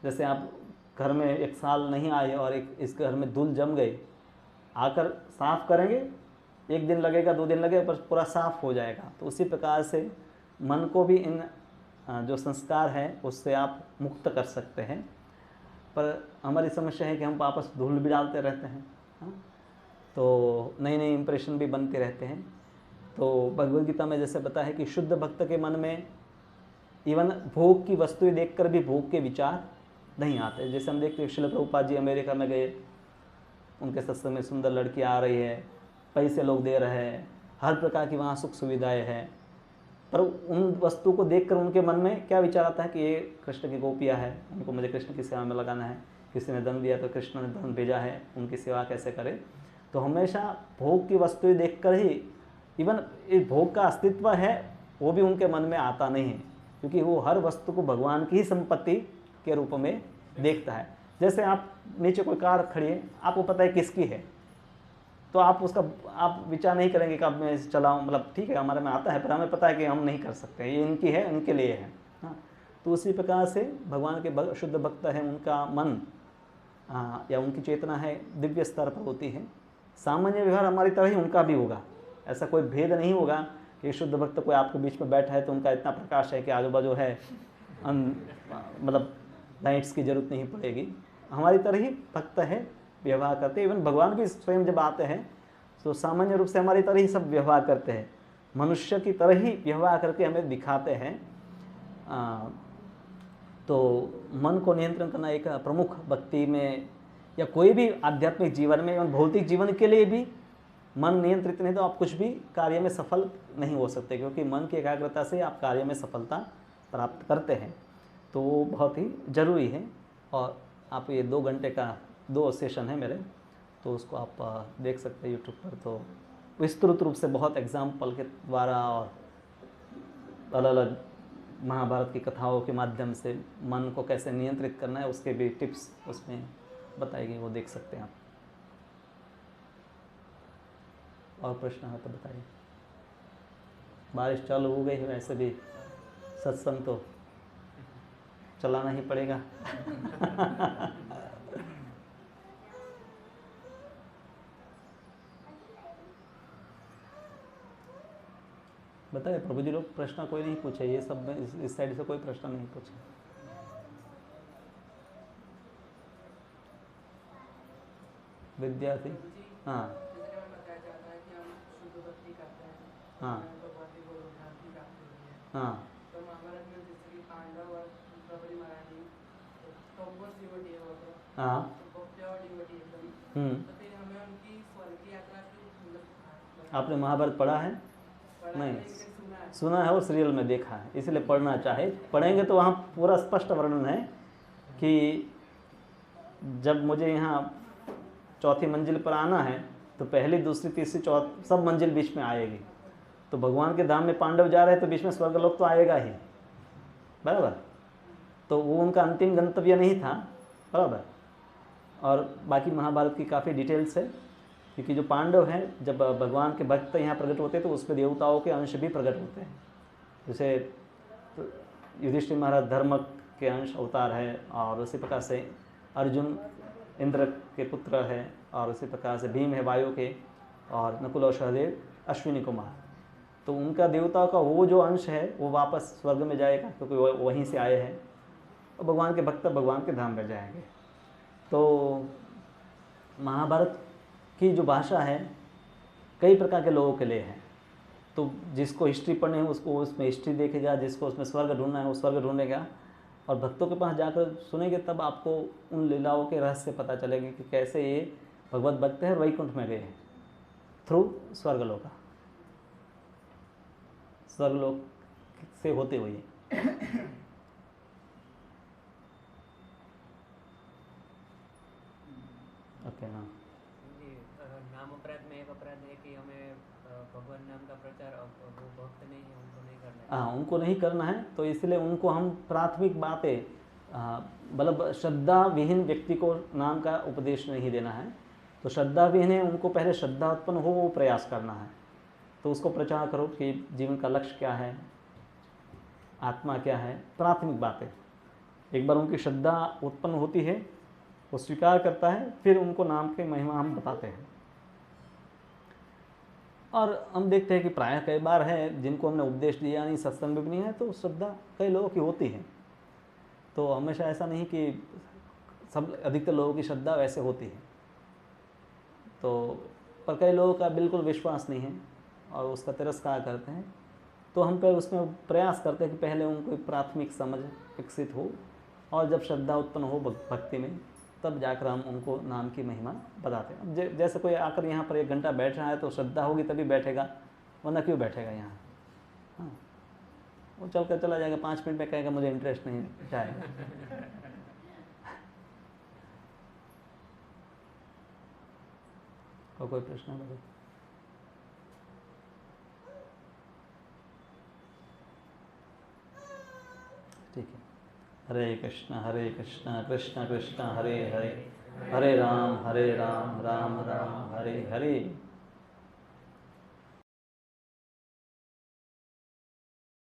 जैसे आप घर में 1 साल नहीं आए और इस घर में धूल जम गई, आकर साफ करेंगे 1 दिन लगेगा, 2 दिन लगेगा, पर पूरा साफ हो जाएगा। तो उसी प्रकार से मन को भी इन जो संस्कार है उससे आप मुक्त कर सकते हैं। पर हमारी समस्या है कि हम वापस धूल भी डालते रहते हैं, तो नई नई इम्प्रेशन भी बनते रहते हैं। तो भगवद गीता में जैसे बताया है कि शुद्ध भक्त के मन में इवन भोग की वस्तुएं देखकर भी भोग के विचार नहीं आते। जैसे हम देखते हैं श्रील प्रभुपाद जी अमेरिका में गए, उनके सत्संग में सुंदर लड़की आ रही है, पैसे लोग दे रहे हैं, हर प्रकार की वहाँ सुख सुविधाएं हैं, पर उन वस्तु को देखकर उनके मन में क्या विचार आता है कि ये कृष्ण की गोपियाँ है, उनको मुझे कृष्ण की सेवा में लगाना है, किसी ने धन दिया तो कृष्ण ने धन भेजा है, उनकी सेवा कैसे करें। तो हमेशा भोग की वस्तुएं देखकर ही इवन इस भोग का अस्तित्व है वो भी उनके मन में आता नहीं है, क्योंकि वो हर वस्तु को भगवान की ही संपत्ति के रूप में देखता है। जैसे आप नीचे कोई कार खड़ी है, आपको पता है किसकी है, तो आप विचार नहीं करेंगे कि अब मैं इसे चलाऊँ, मतलब ठीक है हमारे में आता है पर हमें पता है कि हम नहीं कर सकते, ये इनकी है, इनके लिए है। हाँ, तो उसी प्रकार से भगवान के शुद्ध भक्त हैं, उनका मन या उनकी चेतना है दिव्य स्तर पर होती है। सामान्य व्यवहार हमारी तरह ही उनका भी होगा, ऐसा कोई भेद नहीं होगा कि शुद्ध भक्त कोई आपके बीच में बैठा है तो उनका इतना प्रकाश है कि आजू बाजू है, मतलब लाइट्स की जरूरत नहीं पड़ेगी। हमारी तरह ही भक्त है, व्यवहार करते हैं। इवन भगवान भी स्वयं जब आते हैं तो सामान्य रूप से हमारी तरह ही सब व्यवहार करते हैं, मनुष्य की तरह ही व्यवहार करके हमें दिखाते हैं। तो मन को नियंत्रण करना एक प्रमुख भक्ति में या कोई भी आध्यात्मिक जीवन में एवं भौतिक जीवन के लिए भी मन नियंत्रित नहीं तो आप कुछ भी कार्य में सफल नहीं हो सकते, क्योंकि मन की एकाग्रता से आप कार्य में सफलता प्राप्त करते हैं। तो वो बहुत ही ज़रूरी है। और आप ये 2 घंटे का 2 सेशन है मेरे, तो उसको आप देख सकते हैं यूट्यूब पर। तो विस्तृत रूप से बहुत एग्जाम्पल के द्वारा और अलग अलग महाभारत की कथाओं के माध्यम से मन को कैसे नियंत्रित करना है उसके भी टिप्स उसमें बताई गई, वो देख सकते हैं आप। और प्रश्न है तो बताइए। बारिश चालू हो गई है, वैसे भी सत्संग तो चलाना ही पड़ेगा। बताइए प्रभु जी, लोग प्रश्न कोई नहीं पूछे, ये सब में इस साइड से कोई प्रश्न नहीं पूछे। विद्यार्थी, हाँ जैसे कि हमें बताया जाता है कि हम शुद्ध भक्ति करते हैं, हाँ भगवान की गोलोकनाथी करते हैं, हाँ तो महाभारत में जैसे कि पांडव और द्रौपदी महारानी तो वो डिवोटी है, वो तो हाँ वो प्योर डिवोटी एकदम, तो फिर हमें उनकी स्वर्ग की यात्रा की मतलब आपने महाभारत पढ़ा है? पढ़ा नहीं, लेकिन सुना है। सुना है और सीरियल में देखा है, इसलिए पढ़ना चाहे पढ़ेंगे तो वहाँ पूरा स्पष्ट वर्णन है कि जब मुझे यहाँ चौथी मंजिल पर आना है तो पहली, दूसरी, तीसरी, चौथी सब मंजिल बीच में आएगी। तो भगवान के धाम में पांडव जा रहे हैं तो बीच में स्वर्गलोक तो आएगा ही, बराबर। तो वो उनका अंतिम गंतव्य नहीं था, बराबर। और बाकी महाभारत की काफ़ी डिटेल्स है, क्योंकि जो पांडव हैं जब भगवान के भक्त यहाँ प्रकट होते हैं तो उसमें देवताओं के अंश भी प्रकट होते हैं। जैसे युधिष्ठिर महाराज धर्म के अंश अवतार है, और उसी प्रकार से अर्जुन इंद्र के पुत्र है, और उसी प्रकार से भीम है वायु के, और नकुल और सहदेव अश्विनी कुमार। तो उनका देवताओं का वो जो अंश है वो वापस स्वर्ग में जाएगा, क्योंकि वो वहीं से आए हैं, और भगवान के भक्त भगवान के धाम में जाएंगे। तो महाभारत की जो भाषा है कई प्रकार के लोगों के लिए है। तो जिसको हिस्ट्री पढ़नी है उसको उसमें हिस्ट्री देखेगा, जिसको उसमें स्वर्ग ढूंढना है वो स्वर्ग ढूंढेगा, और भक्तों के पास जाकर सुनेंगे तब आपको उन लीलाओं के रहस्य पता चलेंगे कि कैसे ये भगवत भक्त हैं और वैकुंठ में गए हैं थ्रू स्वर्गलोक से होते हुए। ओके ना, नाम अपराध में एक अपराध है कि हमें भगवान नाम का प्रचार, वो भक्त नहीं है उनको नहीं करना है। हाँ, उनको नहीं करना है, तो इसलिए उनको हम प्राथमिक बातें, मतलब श्रद्धा विहीन व्यक्ति को नाम का उपदेश नहीं देना है। तो श्रद्धा विहीन है, उनको पहले श्रद्धा उत्पन्न हो वो प्रयास करना है। तो उसको प्रचार करो कि जीवन का लक्ष्य क्या है, आत्मा क्या है, प्राथमिक बातें। एक बार उनकी श्रद्धा उत्पन्न होती है, वो स्वीकार करता है, फिर उनको नाम की महिमा हम बताते हैं। और हम देखते हैं कि प्रायः कई बार है जिनको हमने उपदेश दिया नहीं, सत्संग में भी नहीं है, तो श्रद्धा कई लोगों की होती है। तो हमेशा ऐसा नहीं कि सब अधिकतर लोगों की श्रद्धा वैसे होती है। तो पर कई लोगों का बिल्कुल विश्वास नहीं है और उसका तिरस्कार करते हैं। तो हम पहले उसमें प्रयास करते हैं कि पहले उनको एक प्राथमिक समझ विकसित हो, और जब श्रद्धा उत्पन्न हो भक्ति में, तब जाकर हम उनको नाम की महिमा बताते हैं। अब जैसे कोई आकर यहाँ पर 1 घंटा बैठ रहा है तो श्रद्धा होगी तभी बैठेगा, वरना क्यों बैठेगा यहाँ। हाँ, वो चल कर चला जाएगा, 5 मिनट में कहेगा मुझे इंटरेस्ट नहीं, जाएगा। कोई प्रश्न है? ठीक है। हरे कृष्ण कृष्ण कृष्ण हरे हरे, हरे राम राम राम हरे हरे।